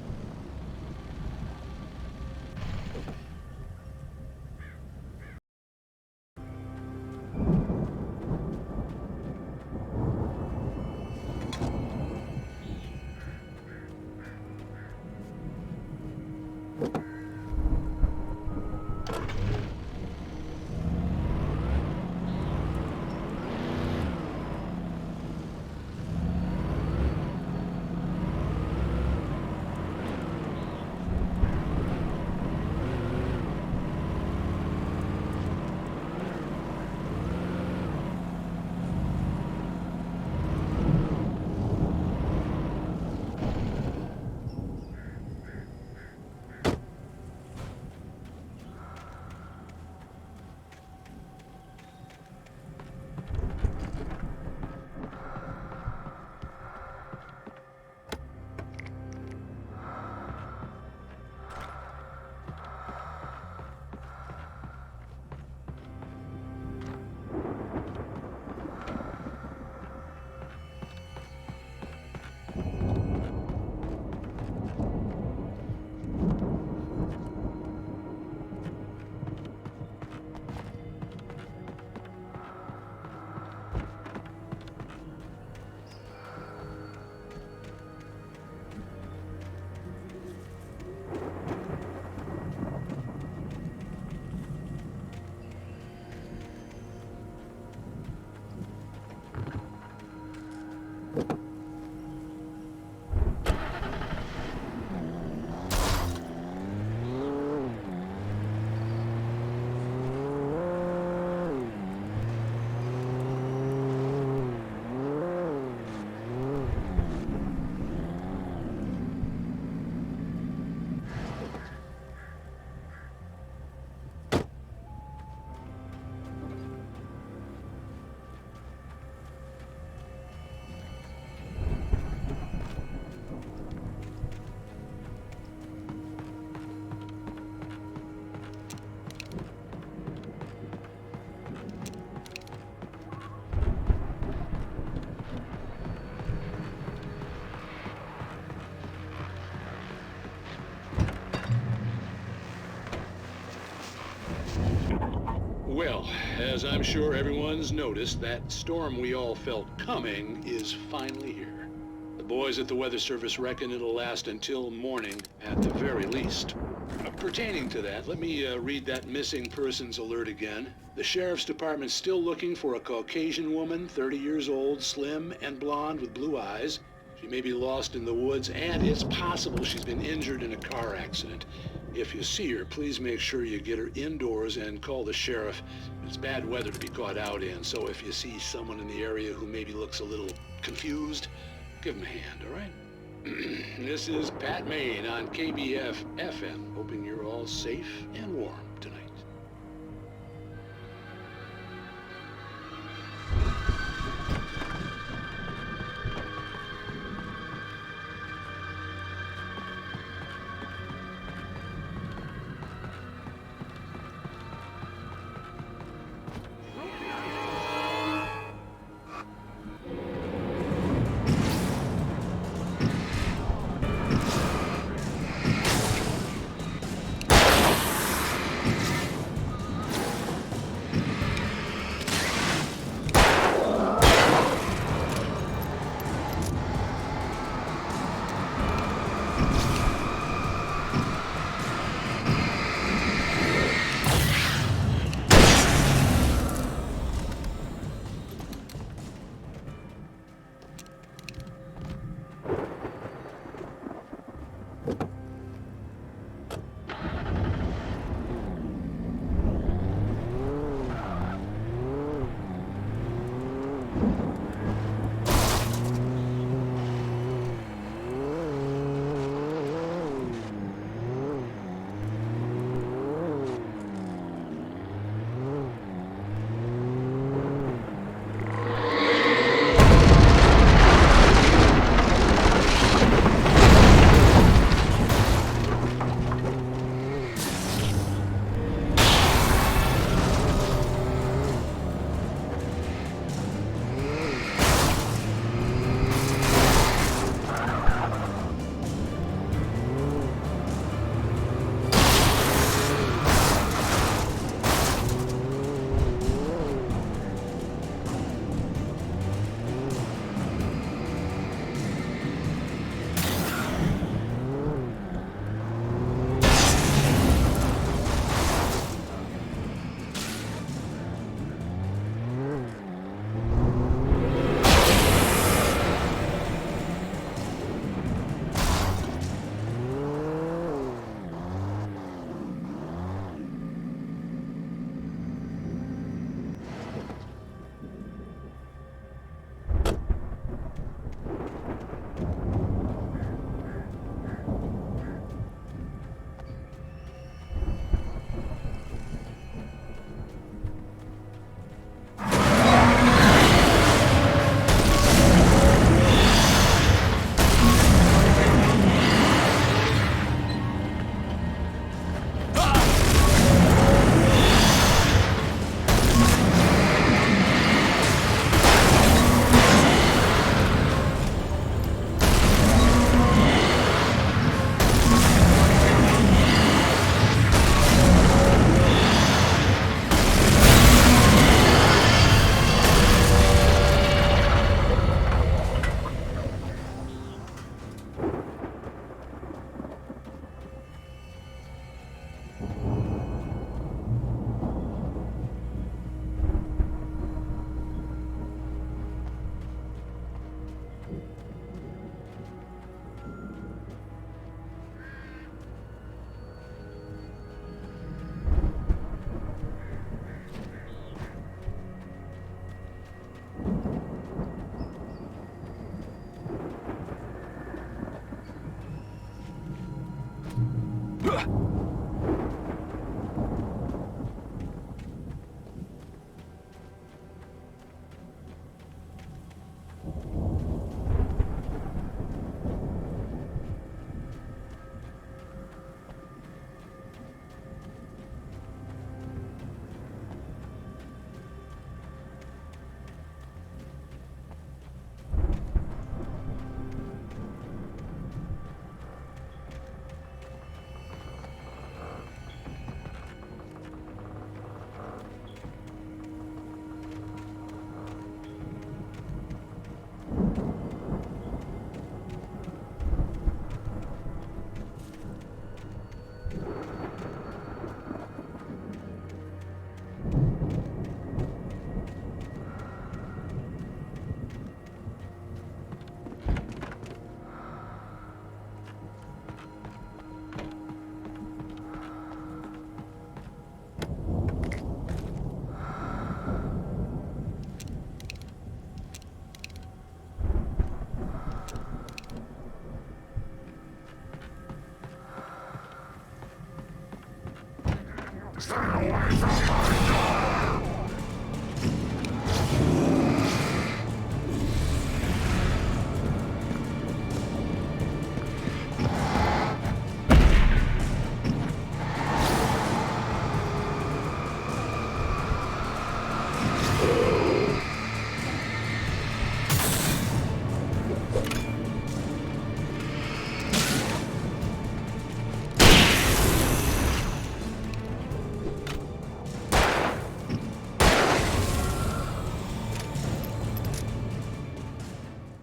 Well, as I'm sure everyone's noticed, that storm we all felt coming is finally here. The boys at the Weather Service reckon it'll last until morning at the very least. Pertaining to that, let me read that missing persons alert again. The Sheriff's Department's still looking for a Caucasian woman, 30 years old, slim and blonde with blue eyes. She may be lost in the woods, and it's possible she's been injured in a car accident. If you see her, please make sure you get her indoors and call the sheriff. It's bad weather to be caught out in, so if you see someone in the area who maybe looks a little confused, give him a hand, all right? This is Pat Maine on KBF-FM, hoping you're all safe and warm tonight.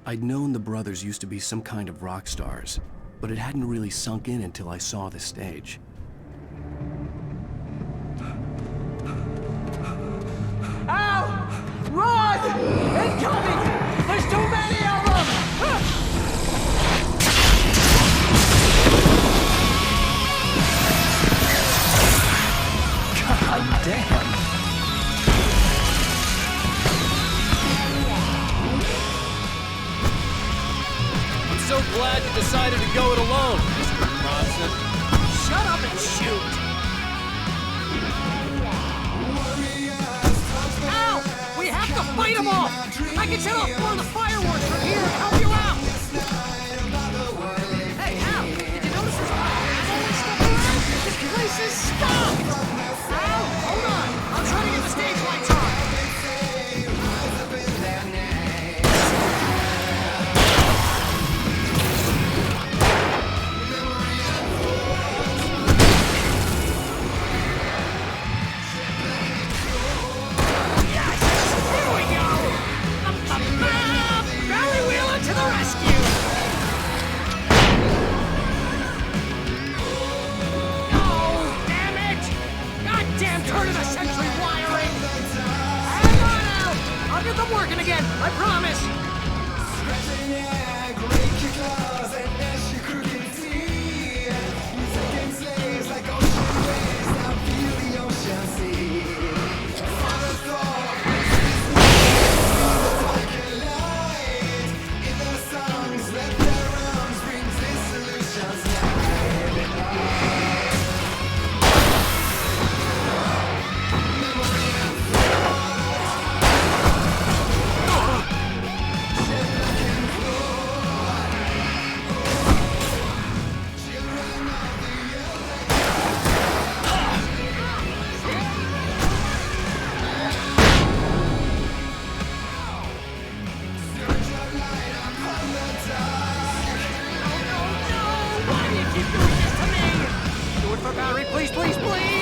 I'd known the brothers used to be some kind of rock stars, but it hadn't really sunk in until I saw the stage. Ow! Run! Incoming! There's too many of them! God damn! I'm so glad you decided to go it alone, Mr. Bronson. Shut up and shoot! Ow! We have to fight them off! I can set off more of the fireworks from here and help you out! Hey, Al! Did you notice there's ammo and stuff around? This place is stopped! Al, hold on! I'm trying to get the stage lights on! Working again, I promise! Please, please, please!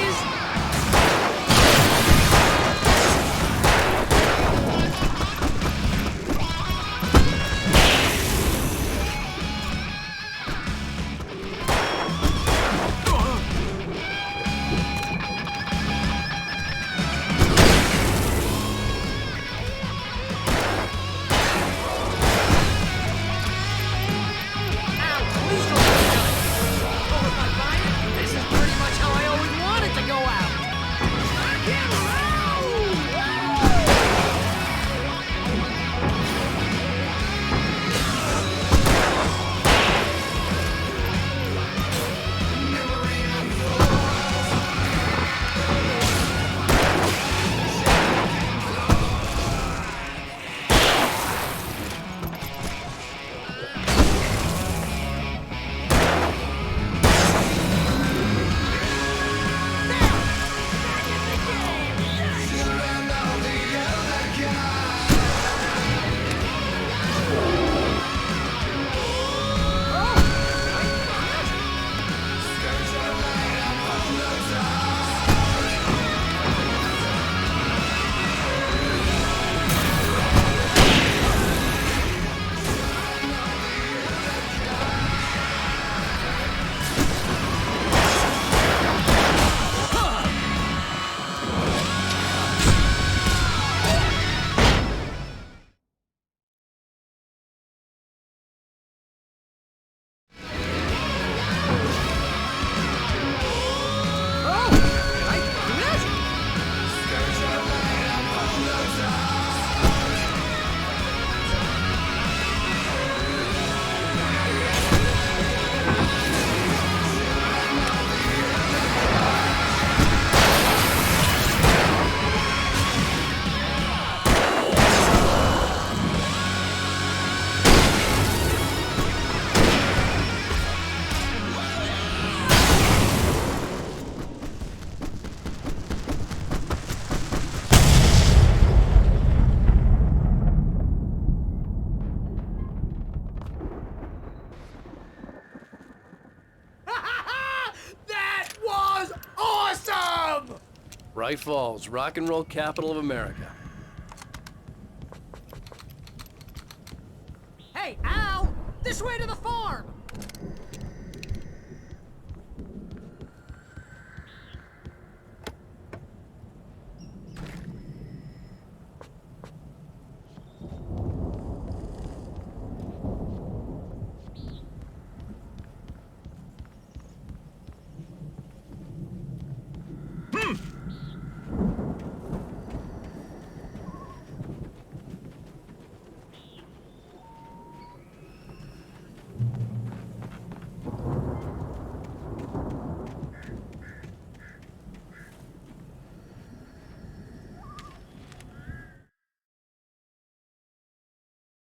Bright Falls, rock and roll capital of America. Hey, This way to the farm!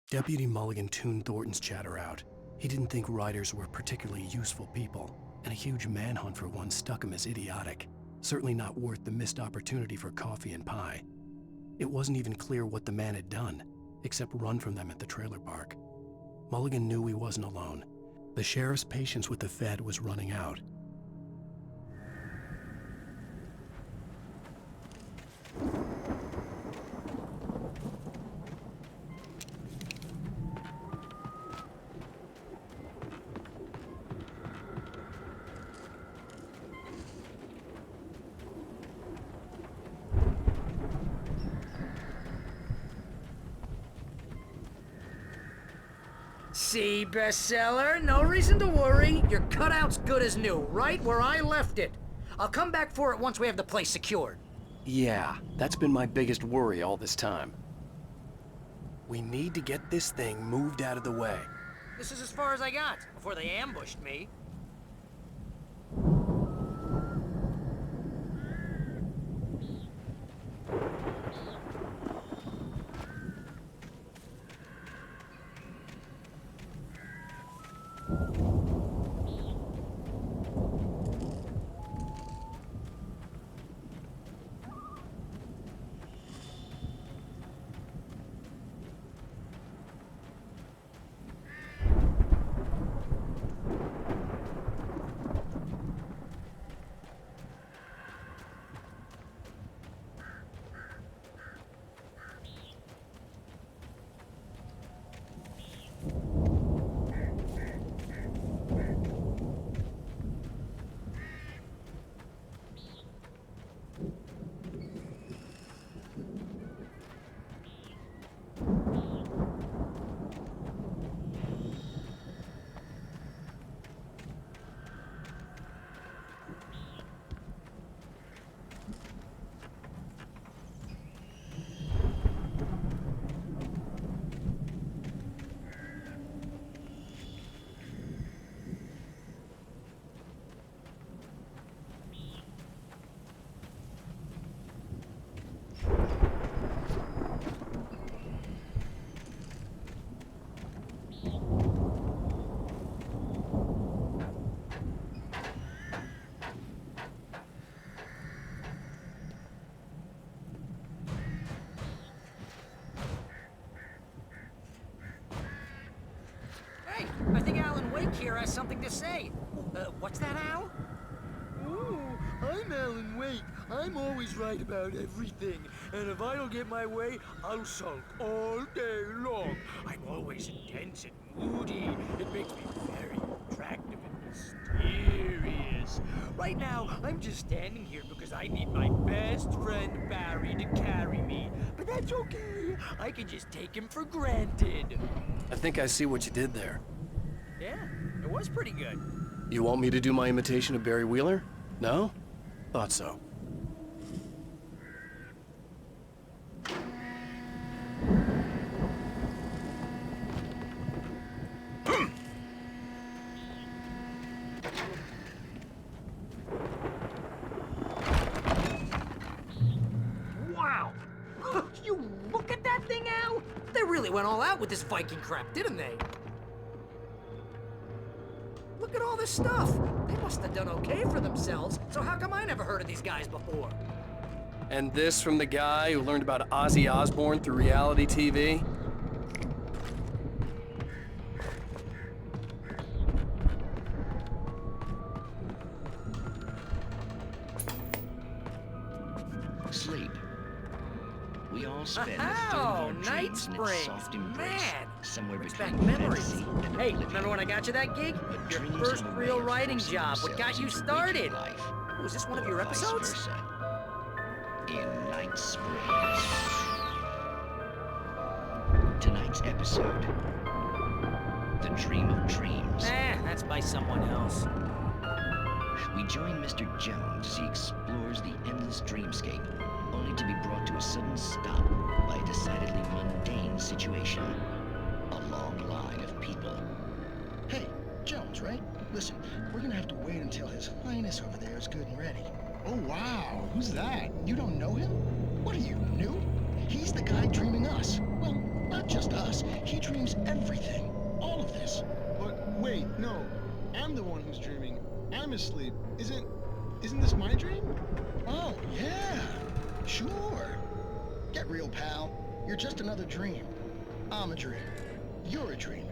Deputy Mulligan tuned Thornton's chatter out. He didn't think riders were particularly useful people, and a huge manhunt for one stuck him as idiotic. Certainly not worth the missed opportunity for coffee and pie. It wasn't even clear what the man had done, except run from them at the trailer park. Mulligan knew he wasn't alone. The sheriff's patience with the Fed was running out. See, bestseller? No reason to worry. Your cutout's good as new, right where I left it. I'll come back for it once we have the place secured. Yeah, that's been my biggest worry all this time. We need to get this thing moved out of the way. This is as far as I got before they ambushed me. Hey, I think Alan Wake here has something to say. What's that, Al? Oh, I'm Alan Wake. I'm always right about everything. And if I don't get my way, I'll sulk all day long. I'm always intense and moody. It makes me very attractive and mysterious. Right now, I'm just standing here because I need my best friend Barry to carry me. But that's okay. I can just take him for granted. I think I see what you did there. Yeah, it was pretty good. You want me to do my imitation of Barry Wheeler? No? Thought so. Wow! You look at that thing, Al? They really went all out with this Viking crap, didn't they? Look at all this stuff. They must have done okay for themselves, so how come I never heard of these guys before? And this from the guy who learned about Ozzy Osbourne through reality TV? Sleep. We all spend the third of Oh, our Night dreams in its Springs, soft embrace, man. somewhere Brings between back memories. fantasy and Hey, oblivion. remember when I got you that gig? But Your dreams first have a way real of writing forcing job. What got themselves you into started? waking life, Oh, is this one of or your vice episodes? versa. In Night Springs. Tonight's episode, The Dream of Dreams. That's by someone else. We join Mr. Jones as he explores the endless dreamscape, only to be brought to a sudden stop by a decidedly mundane situation. A long line of people. Hey, Jones, right? Listen, we're gonna have to wait until His Highness over there is good and ready. Oh, wow. Who's that? You don't know him? What are you, new? He's the guy dreaming us. Well, not just us. He dreams everything. All of this. But wait, no. I'm the one who's dreaming. I'm asleep. Isn't this my dream? Oh, yeah. Sure. Get real, pal. You're just another dream. I'm a dream. You're a dream.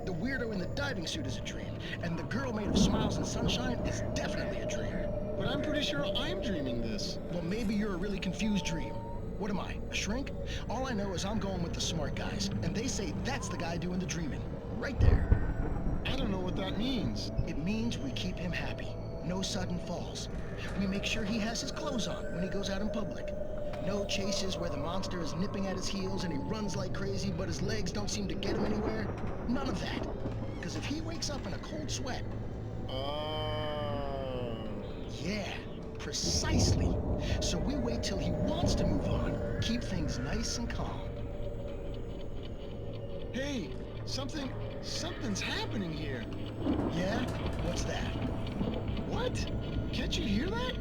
The weirdo in the diving suit is a dream. And the girl made of smiles and sunshine is definitely a dream. But I'm pretty sure I'm dreaming this. Well, maybe you're a really confused dream. What am I, a shrink? All I know is I'm going with the smart guys. And they say that's the guy doing the dreaming. Right there. I don't know what that means. It means we keep him happy. No sudden falls. We make sure he has his clothes on when he goes out in public. No chases where the monster is nipping at his heels and he runs like crazy, but his legs don't seem to get him anywhere. None of that. Because if he wakes up in a cold sweat... Yeah, precisely. So we wait till he wants to move on. Keep things nice and calm. Hey, something's happening here. Yeah? What's that? What? Can't you hear that?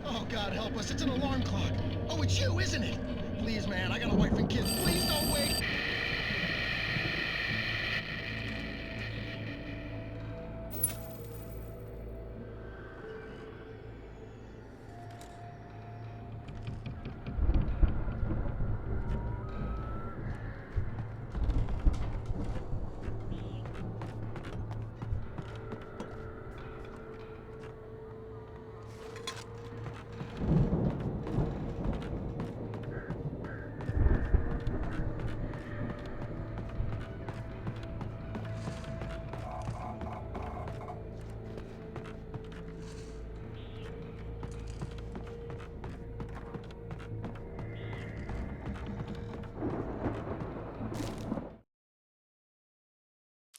Oh, God help us, it's an alarm clock. Oh, it's you, isn't it? Please, man, I got a wife and kids. Please don't wake.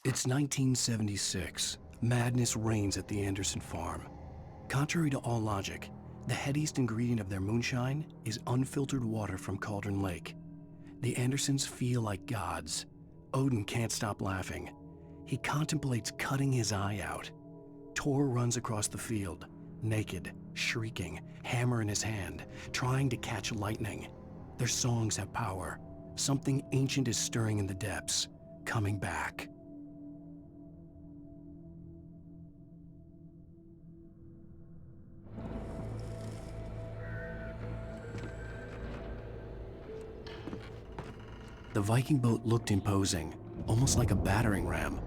It's 1976. Madness reigns at the Anderson farm. Contrary to all logic, the headiest ingredient of their moonshine is unfiltered water from Cauldron Lake. The Andersons feel like gods. Odin can't stop laughing. He contemplates cutting his eye out. Tor runs across the field, naked, shrieking, hammer in his hand, trying to catch lightning. Their songs have power. Something ancient is stirring in the depths, coming back. The Viking boat looked imposing, almost like a battering ram.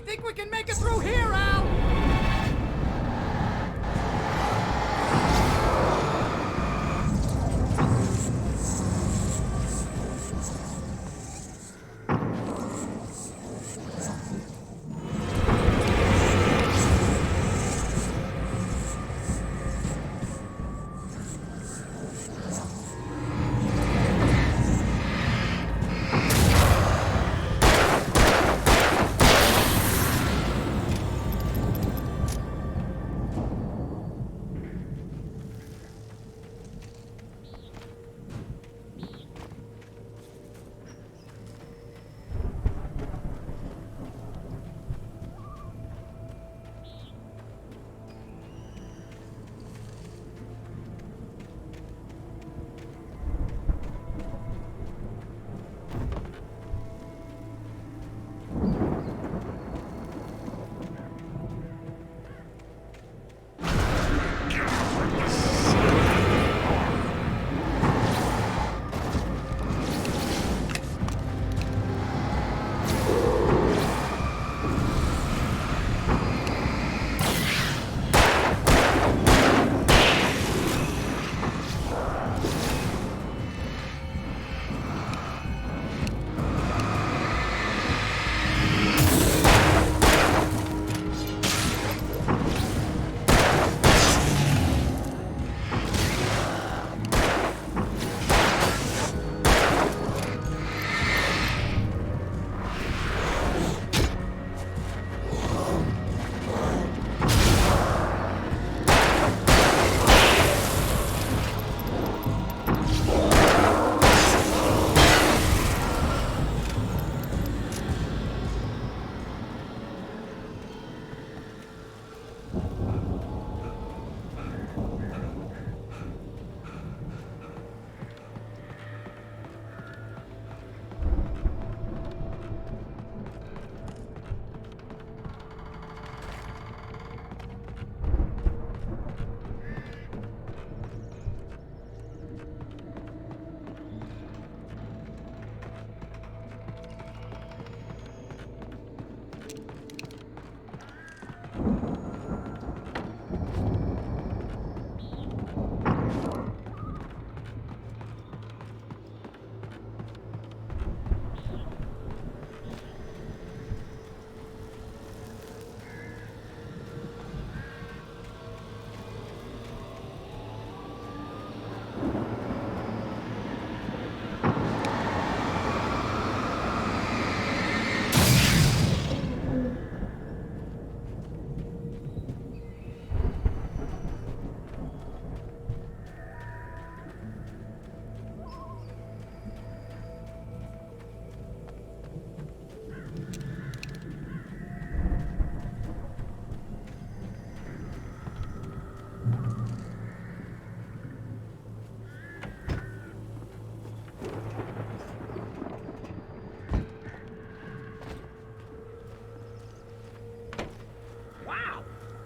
think we can make it through here, Al?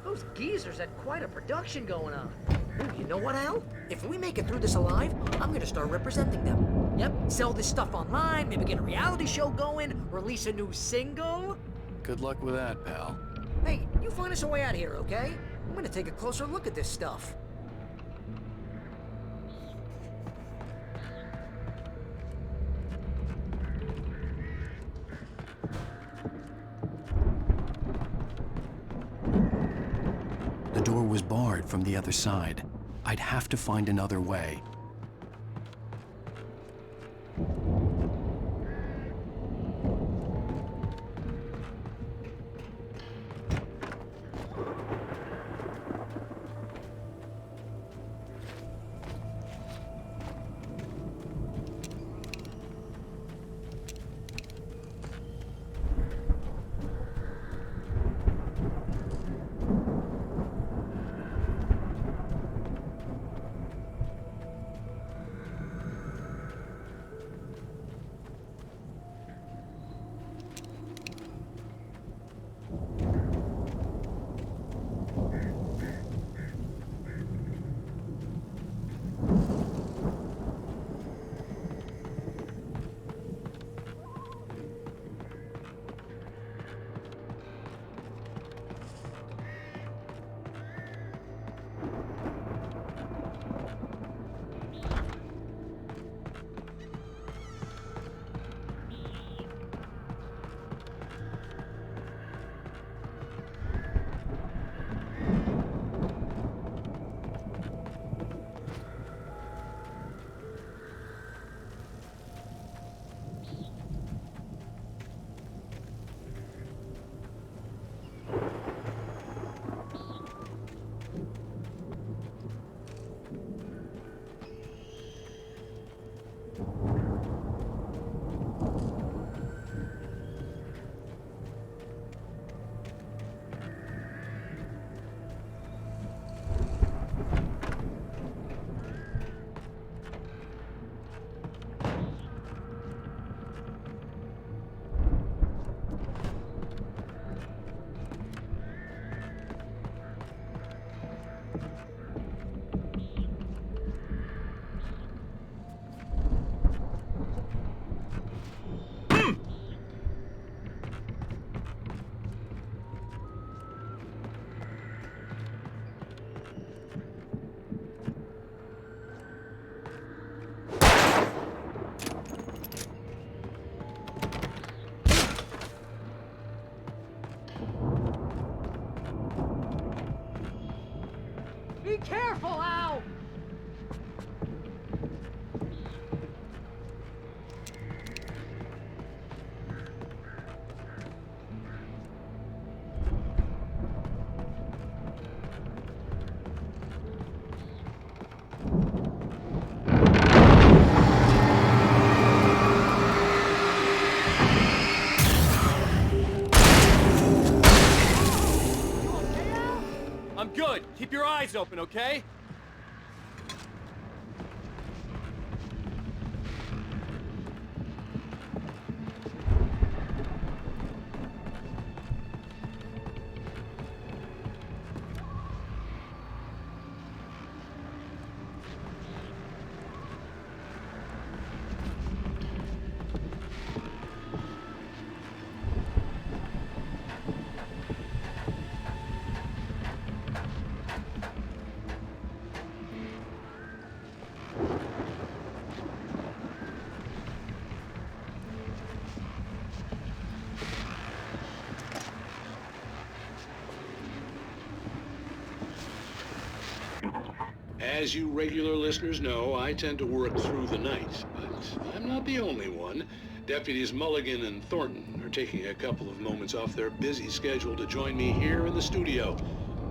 Those geezers had quite a production going on. Ooh, you know what, Al? If we make it through this alive, I'm gonna start representing them. Yep, sell this stuff online, maybe get a reality show going, release a new single. Good luck with that, pal. Hey, you find us a way out of here, okay? I'm gonna take a closer look at this stuff. The door was barred from the other side. I'd have to find another way. Be careful, Al! I'm good. Keep your eyes open, okay? As you regular listeners know, I tend to work through the night, but I'm not the only one. Deputies Mulligan and Thornton are taking a couple of moments off their busy schedule to join me here in the studio.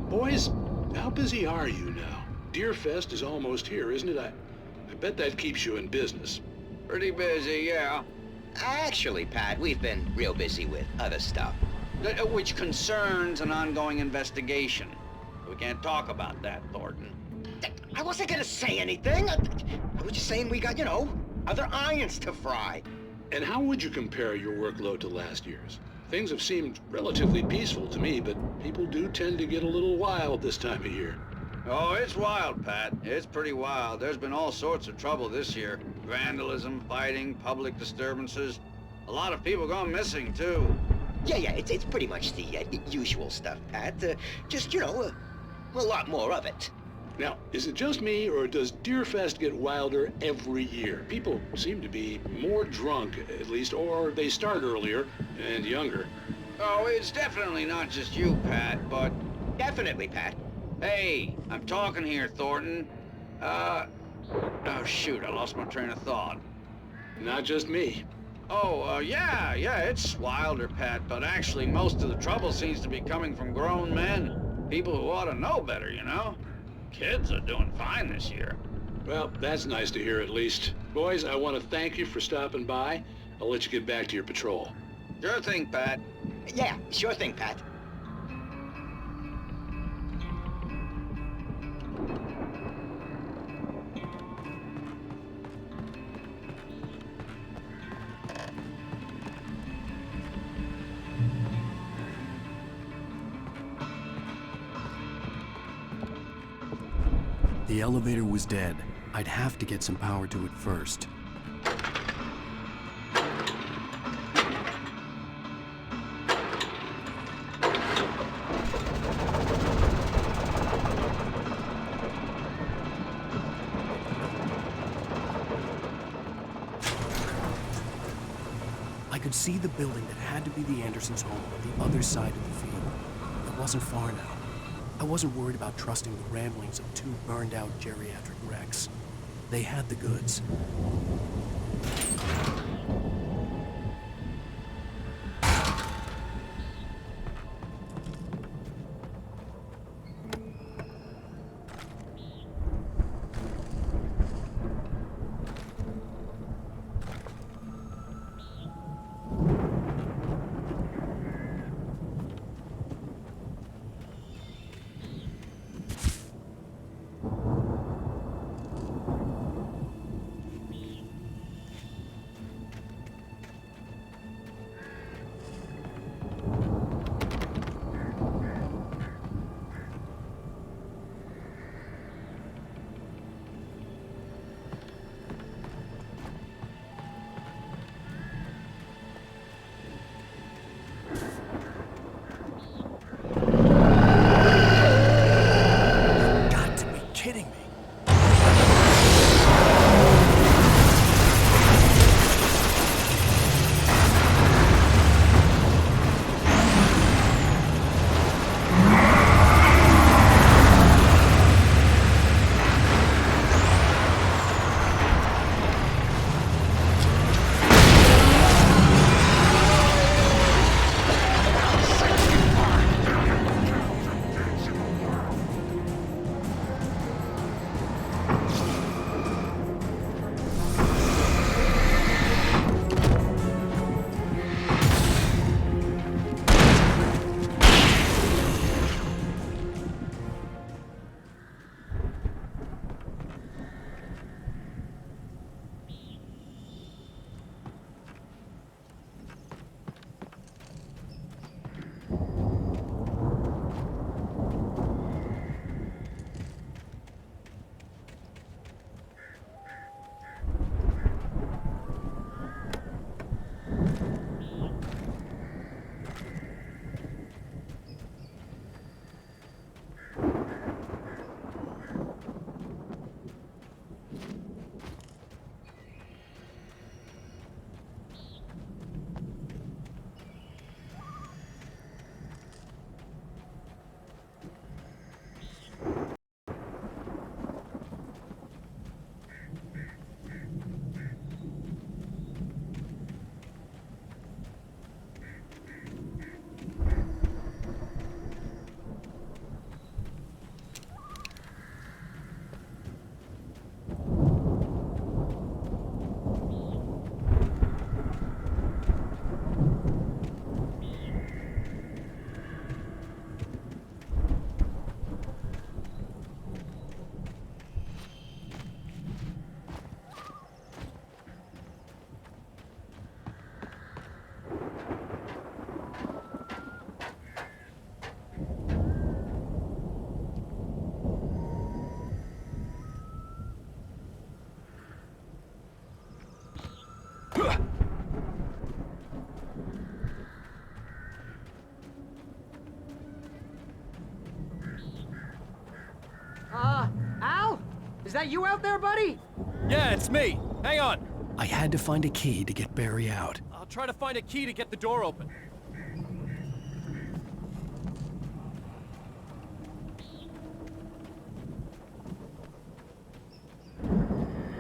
Boys, how busy are you now? Deerfest is almost here, isn't it? I bet that keeps you in business. Pretty busy, yeah. Actually, Pat, we've been real busy with other stuff, which concerns an ongoing investigation. We can't talk about that, Thornton. I wasn't gonna say anything. I was just saying we got, other irons to fry. And how would you compare your workload to last year's? Things have seemed relatively peaceful to me, but people do tend to get a little wild this time of year. Oh, it's wild, Pat. It's pretty wild. There's been all sorts of trouble this year. Vandalism, fighting, public disturbances. A lot of people gone missing, too. Yeah, it's pretty much the usual stuff, Pat. Just, a lot more of it. Now, is it just me, or does Deerfest get wilder every year? People seem to be more drunk, at least, or they start earlier and younger. Oh, it's definitely not just you, Pat, but... Definitely, Pat. Hey, I'm talking here, Thornton. Oh, shoot, I lost my train of thought. Not just me. Oh, yeah, it's wilder, Pat, but actually most of the trouble seems to be coming from grown men. People who ought to know better, Kids are doing fine this year. Well, that's nice to hear at least. Boys, I want to thank you for stopping by. I'll let you get back to your patrol. Sure thing, Pat. Yeah, sure thing, Pat. The elevator was dead. I'd have to get some power to it first. I could see the building that had to be the Andersons' home on the other side of the field. It wasn't far now. I wasn't worried about trusting the ramblings of two burned-out geriatric wrecks. They had the goods. Is that you out there, buddy? Yeah, it's me. Hang on. I had to find a key to get Barry out. I'll try to find a key to get the door open.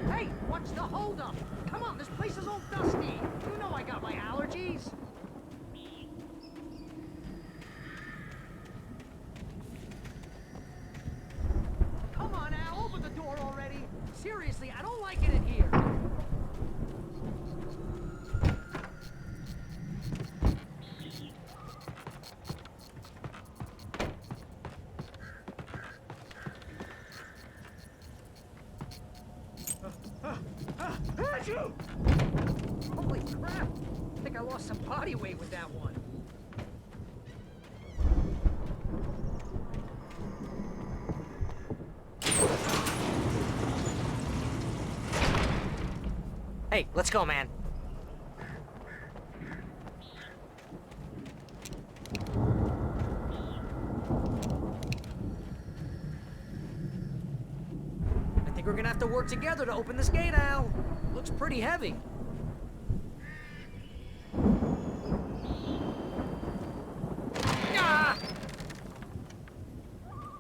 Hey, what's the holdup? Come on, this place is all dusty. You know I got my allergies. Come on, Al, open the door already. Seriously, I don't like it in here. Holy crap! I think I lost some body weight with that one. Hey, let's go, man. I think we're gonna have to work together to open this gate, Al. Looks pretty heavy. Ah!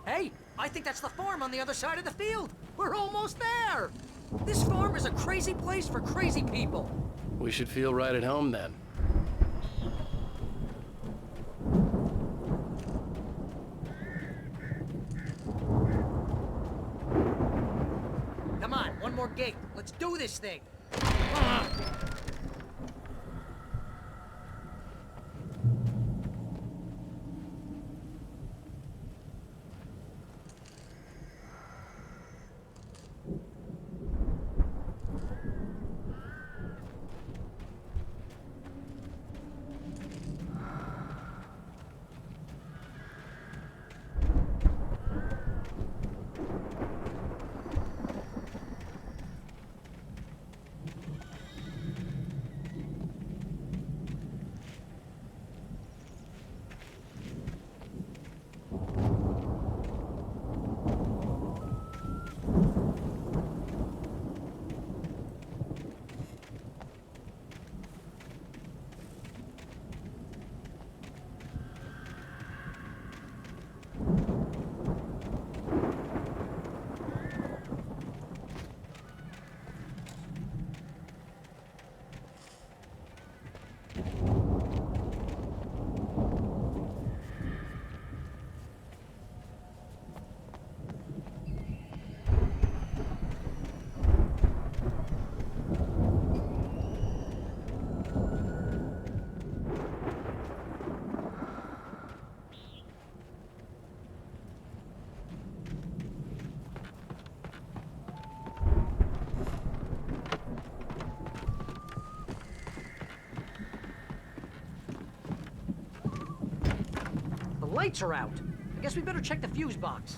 Hey, I think that's the farm on the other side of the field. We're almost there. This farm is a crazy place for crazy people. We should feel right at home then. Come on, one more gate. Let's do this thing. The lights are out. I guess we better check the fuse box.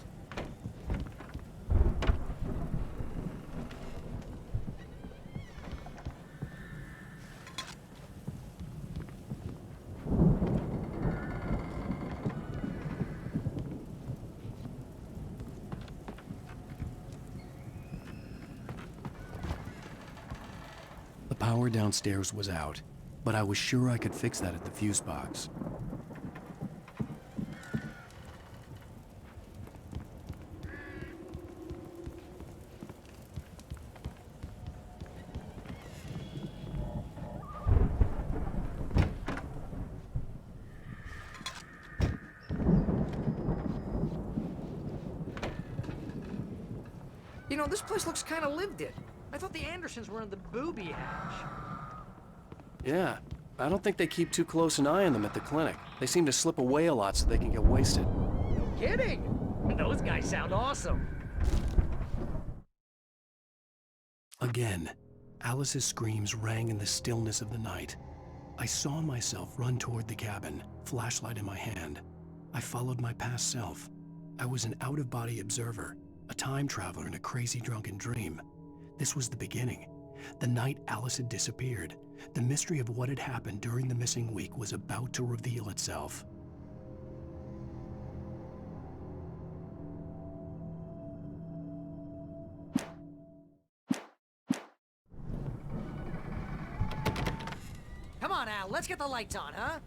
The power downstairs was out, but I was sure I could fix that at the fuse box. You know, this place looks kind of lived in. I thought the Andersons were in the booby hatch. Yeah, I don't think they keep too close an eye on them at the clinic. They seem to slip away a lot so they can get wasted. No kidding! Those guys sound awesome. Again, Alice's screams rang in the stillness of the night. I saw myself run toward the cabin, flashlight in my hand. I followed my past self. I was an out-of-body observer, a time traveler in a crazy drunken dream. This was the beginning. The night Alice had disappeared. The mystery of what had happened during the missing week was about to reveal itself. Al, let's get the lights on, huh?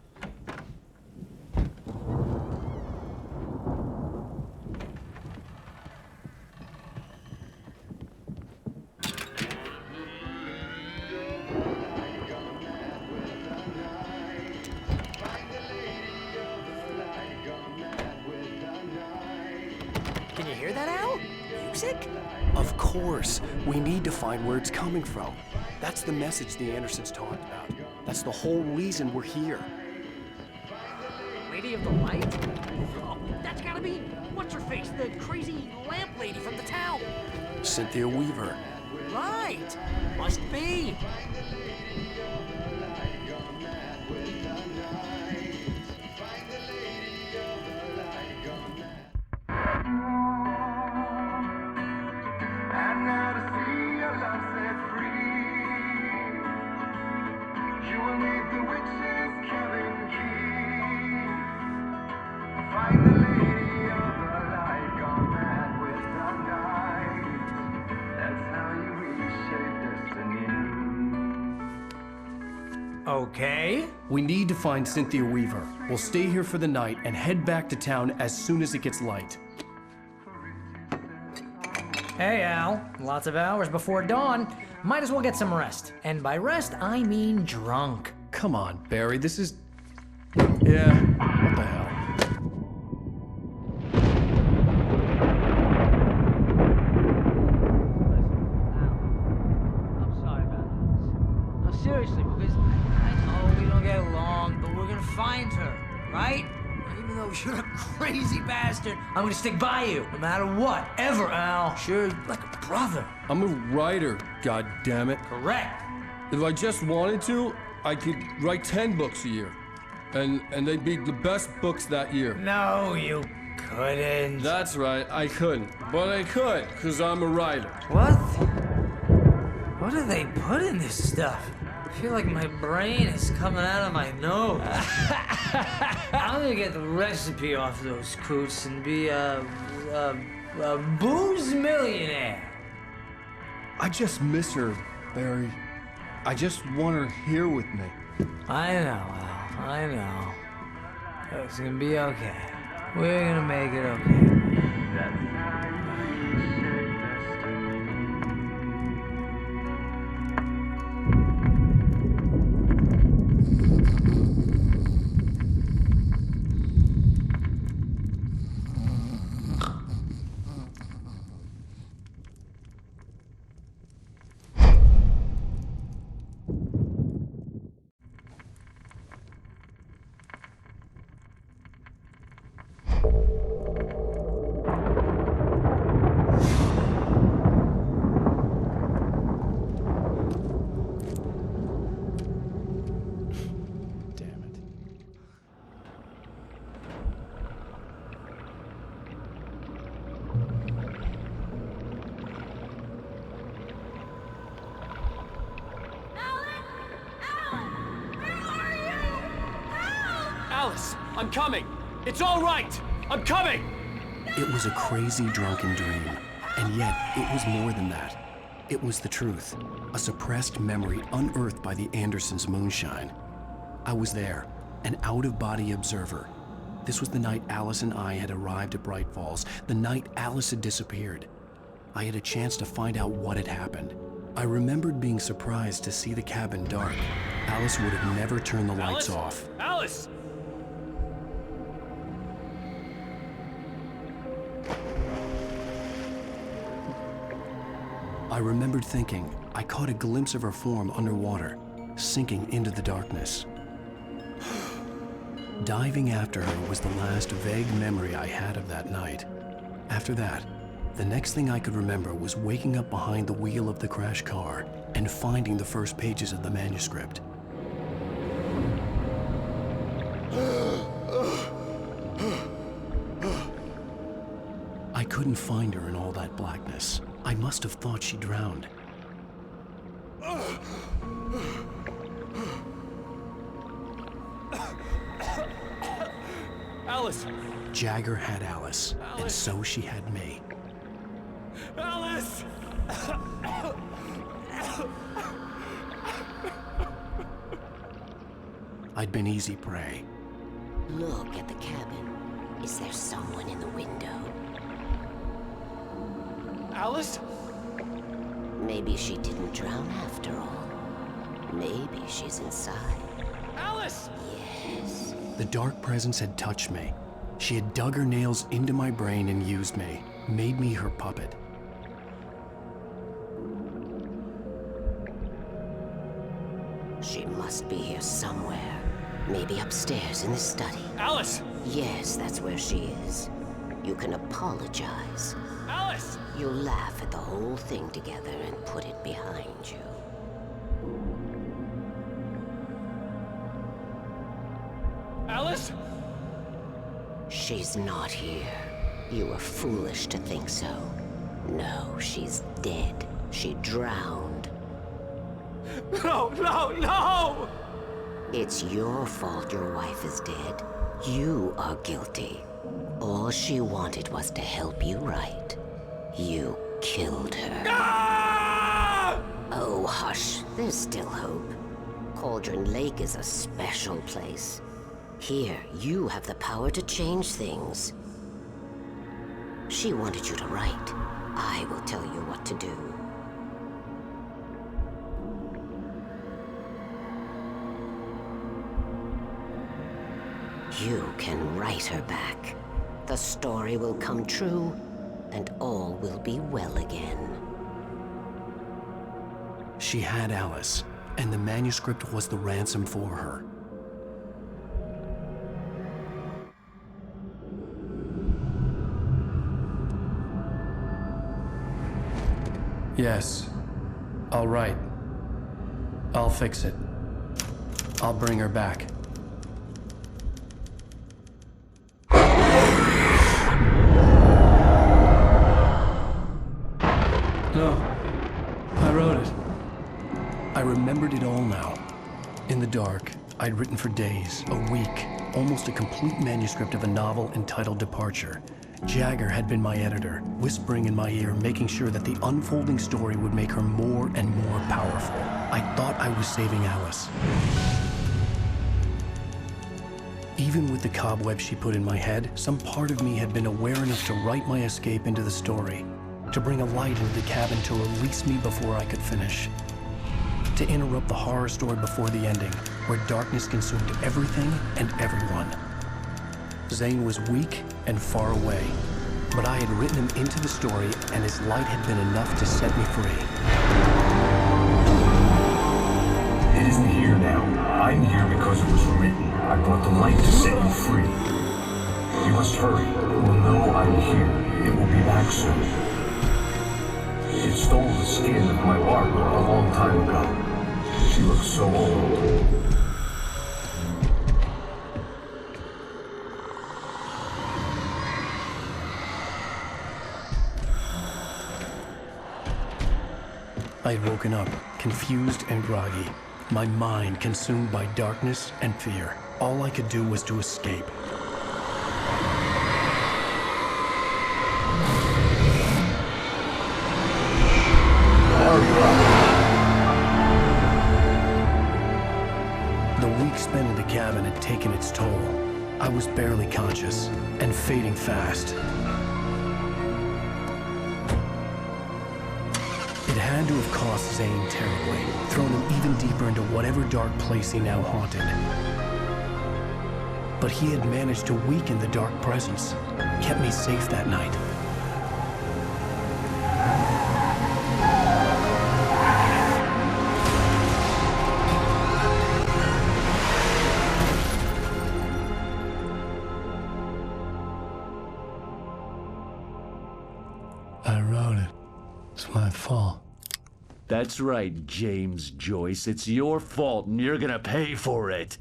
Can you hear that, Al? Music? Of course. We need to find where it's coming from. That's the message the Andersons talked about. That's the whole reason we're here. Lady of the Light? Oh, that's gotta be, what's-her-face, the crazy lamp lady from the town. Cynthia Weaver. Right. Must be. Okay. We need to find Cynthia Weaver. We'll stay here for the night and head back to town as soon as it gets light. Hey, Al. Lots of hours before dawn. Might as well get some rest. And by rest, I mean drunk. Come on, Barry, this is... Yeah, what the hell? Seriously, because I know we don't get along, but we're gonna find her, right? And even though you're a crazy bastard, I'm gonna stick by you, no matter what, ever, Al. Sure, like a brother. I'm a writer, goddammit. Correct. If I just wanted to, I could write 10 books a year. And they'd be the best books that year. No, you couldn't. That's right, I couldn't. But I could, because I'm a writer. What? What do they put in this stuff? I feel like my brain is coming out of my nose. I'm gonna get the recipe off those coots and be a booze millionaire. I just miss her, Barry. I just want her here with me. I know, Al. I know. It's gonna be okay. We're gonna make it okay. Alice, I'm coming! It's all right! I'm coming! It was a crazy, drunken dream. And yet, it was more than that. It was the truth. A suppressed memory unearthed by the Andersons' moonshine. I was there, an out-of-body observer. This was the night Alice and I had arrived at Bright Falls, the night Alice had disappeared. I had a chance to find out what had happened. I remembered being surprised to see the cabin dark. Alice would have never turned the lights off. Alice! I remembered thinking I caught a glimpse of her form underwater, sinking into the darkness. Diving after her was the last vague memory I had of that night. After that, the next thing I could remember was waking up behind the wheel of the crash car and finding the first pages of the manuscript. I couldn't find her in all that blackness. I must have thought she drowned. Alice! Jagger had Alice, and so she had me. Alice! I'd been easy prey. Look at the cabin. Is there someone in the window? Alice? Maybe she didn't drown after all. Maybe she's inside. Alice! Yes. The dark presence had touched me. She had dug her nails into my brain and used me, made me her puppet. She must be here somewhere. Maybe upstairs in the study. Alice! Yes, that's where she is. You can apologize. Alice! You'll laugh at the whole thing together and put it behind you. Alice? She's not here. You were foolish to think so. No, she's dead. She drowned. No, no, no! It's your fault your wife is dead. You are guilty. All she wanted was to help you right. You killed her. Ah! Oh, hush. There's still hope. Cauldron Lake is a special place. Here, you have the power to change things. She wanted you to write. I will tell you what to do. You can write her back. The story will come true, and all will be well again. She had Alice, and the manuscript was the ransom for her. Yes. All right. I'll fix it. I'll bring her back. No. I wrote it. I remembered it all now. In the dark, I'd written for days, a week, almost a complete manuscript of a novel entitled Departure. Jagger had been my editor, whispering in my ear, making sure that the unfolding story would make her more and more powerful. I thought I was saving Alice. Even with the cobweb she put in my head, some part of me had been aware enough to write my escape into the story, to bring a light into the cabin to release me before I could finish, to interrupt the horror story before the ending, where darkness consumed everything and everyone. Zane was weak and far away, but I had written him into the story, and his light had been enough to set me free. It isn't here now. I'm here because it was written. I brought the light to set you free. You must hurry. It will know I'm here. It will be back soon. It stole the skin of my Barbara a long time ago. She looks so old. I had woken up, confused and groggy, my mind consumed by darkness and fear. All I could do was to escape. The week spent in the cabin had taken its toll. I was barely conscious, and fading fast. It had to have cost Zane terribly, thrown him even deeper into whatever dark place he now haunted. But he had managed to weaken the dark presence, kept me safe that night. I wrote it. It's my fault. That's right, James Joyce. It's your fault, and you're gonna pay for it.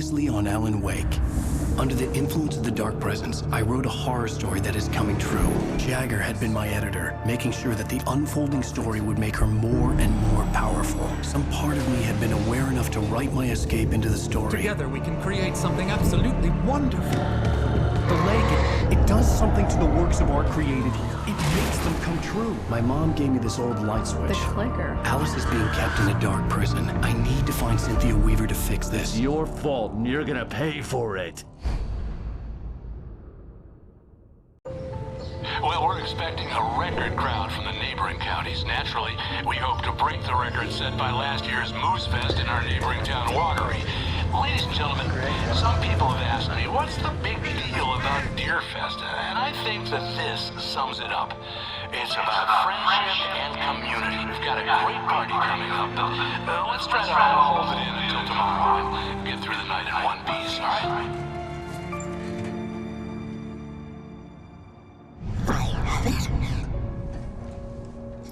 previously on Alan Wake. Under the influence of the dark presence, I wrote a horror story that is coming true. Jagger had been my editor, making sure that the unfolding story would make her more and more powerful. Some part of me had been aware enough to write my escape into the story. Together we can create something absolutely wonderful. The lake, it does something to the works of art created here. It makes them come true. My mom gave me this old light switch. The clicker. Alice is being kept in a dark prison. I need to find Cynthia Weaver to fix this. It's your fault, and you're gonna pay for it. Well, we're expecting a record crowd from the neighboring counties. Naturally, we hope to break the record set by last year's Moose Fest in our neighboring town, Watery. Ladies and gentlemen, some people have asked me, what's the big deal about Deer Fest? And I think that this sums it up. It's about friendship and community. We've got a great party coming up, but let's try to hold it in until tomorrow and get through the night in one piece, all right?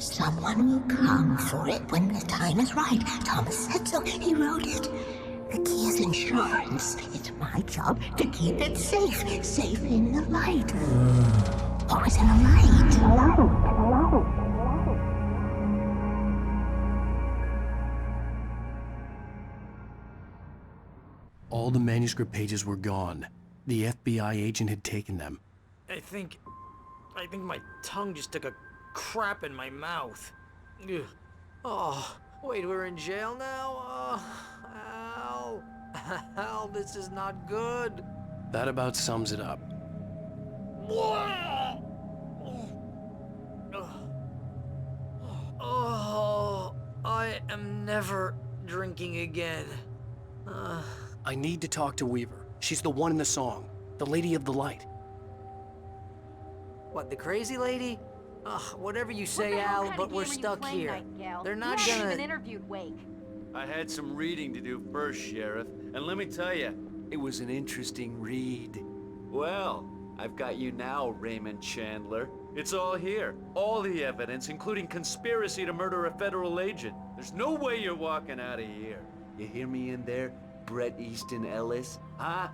Someone will come for it when the time is right. Thomas said so. He wrote it. The key is insurance. It's my job to keep it safe. Safe in the light. Always in the light. All the manuscript pages were gone. The FBI agent had taken them. I think my tongue just took a crap in my mouth. Ugh. Oh, wait, we're in jail now? Oh, Al, this is not good. That about sums it up. Oh, I am never drinking again. I need to talk to Weaver. She's the one in the song. The Lady of the Light. What, the crazy lady? Whatever you say, Al, but we're stuck here. They're not gonna... You haven't even interviewed Wake. I had some reading to do first, Sheriff, and let me tell you, it was an interesting read. Well, I've got you now, Raymond Chandler. It's all here. All the evidence, including conspiracy to murder a federal agent. There's no way you're walking out of here. You hear me in there, Bret Easton Ellis? Huh?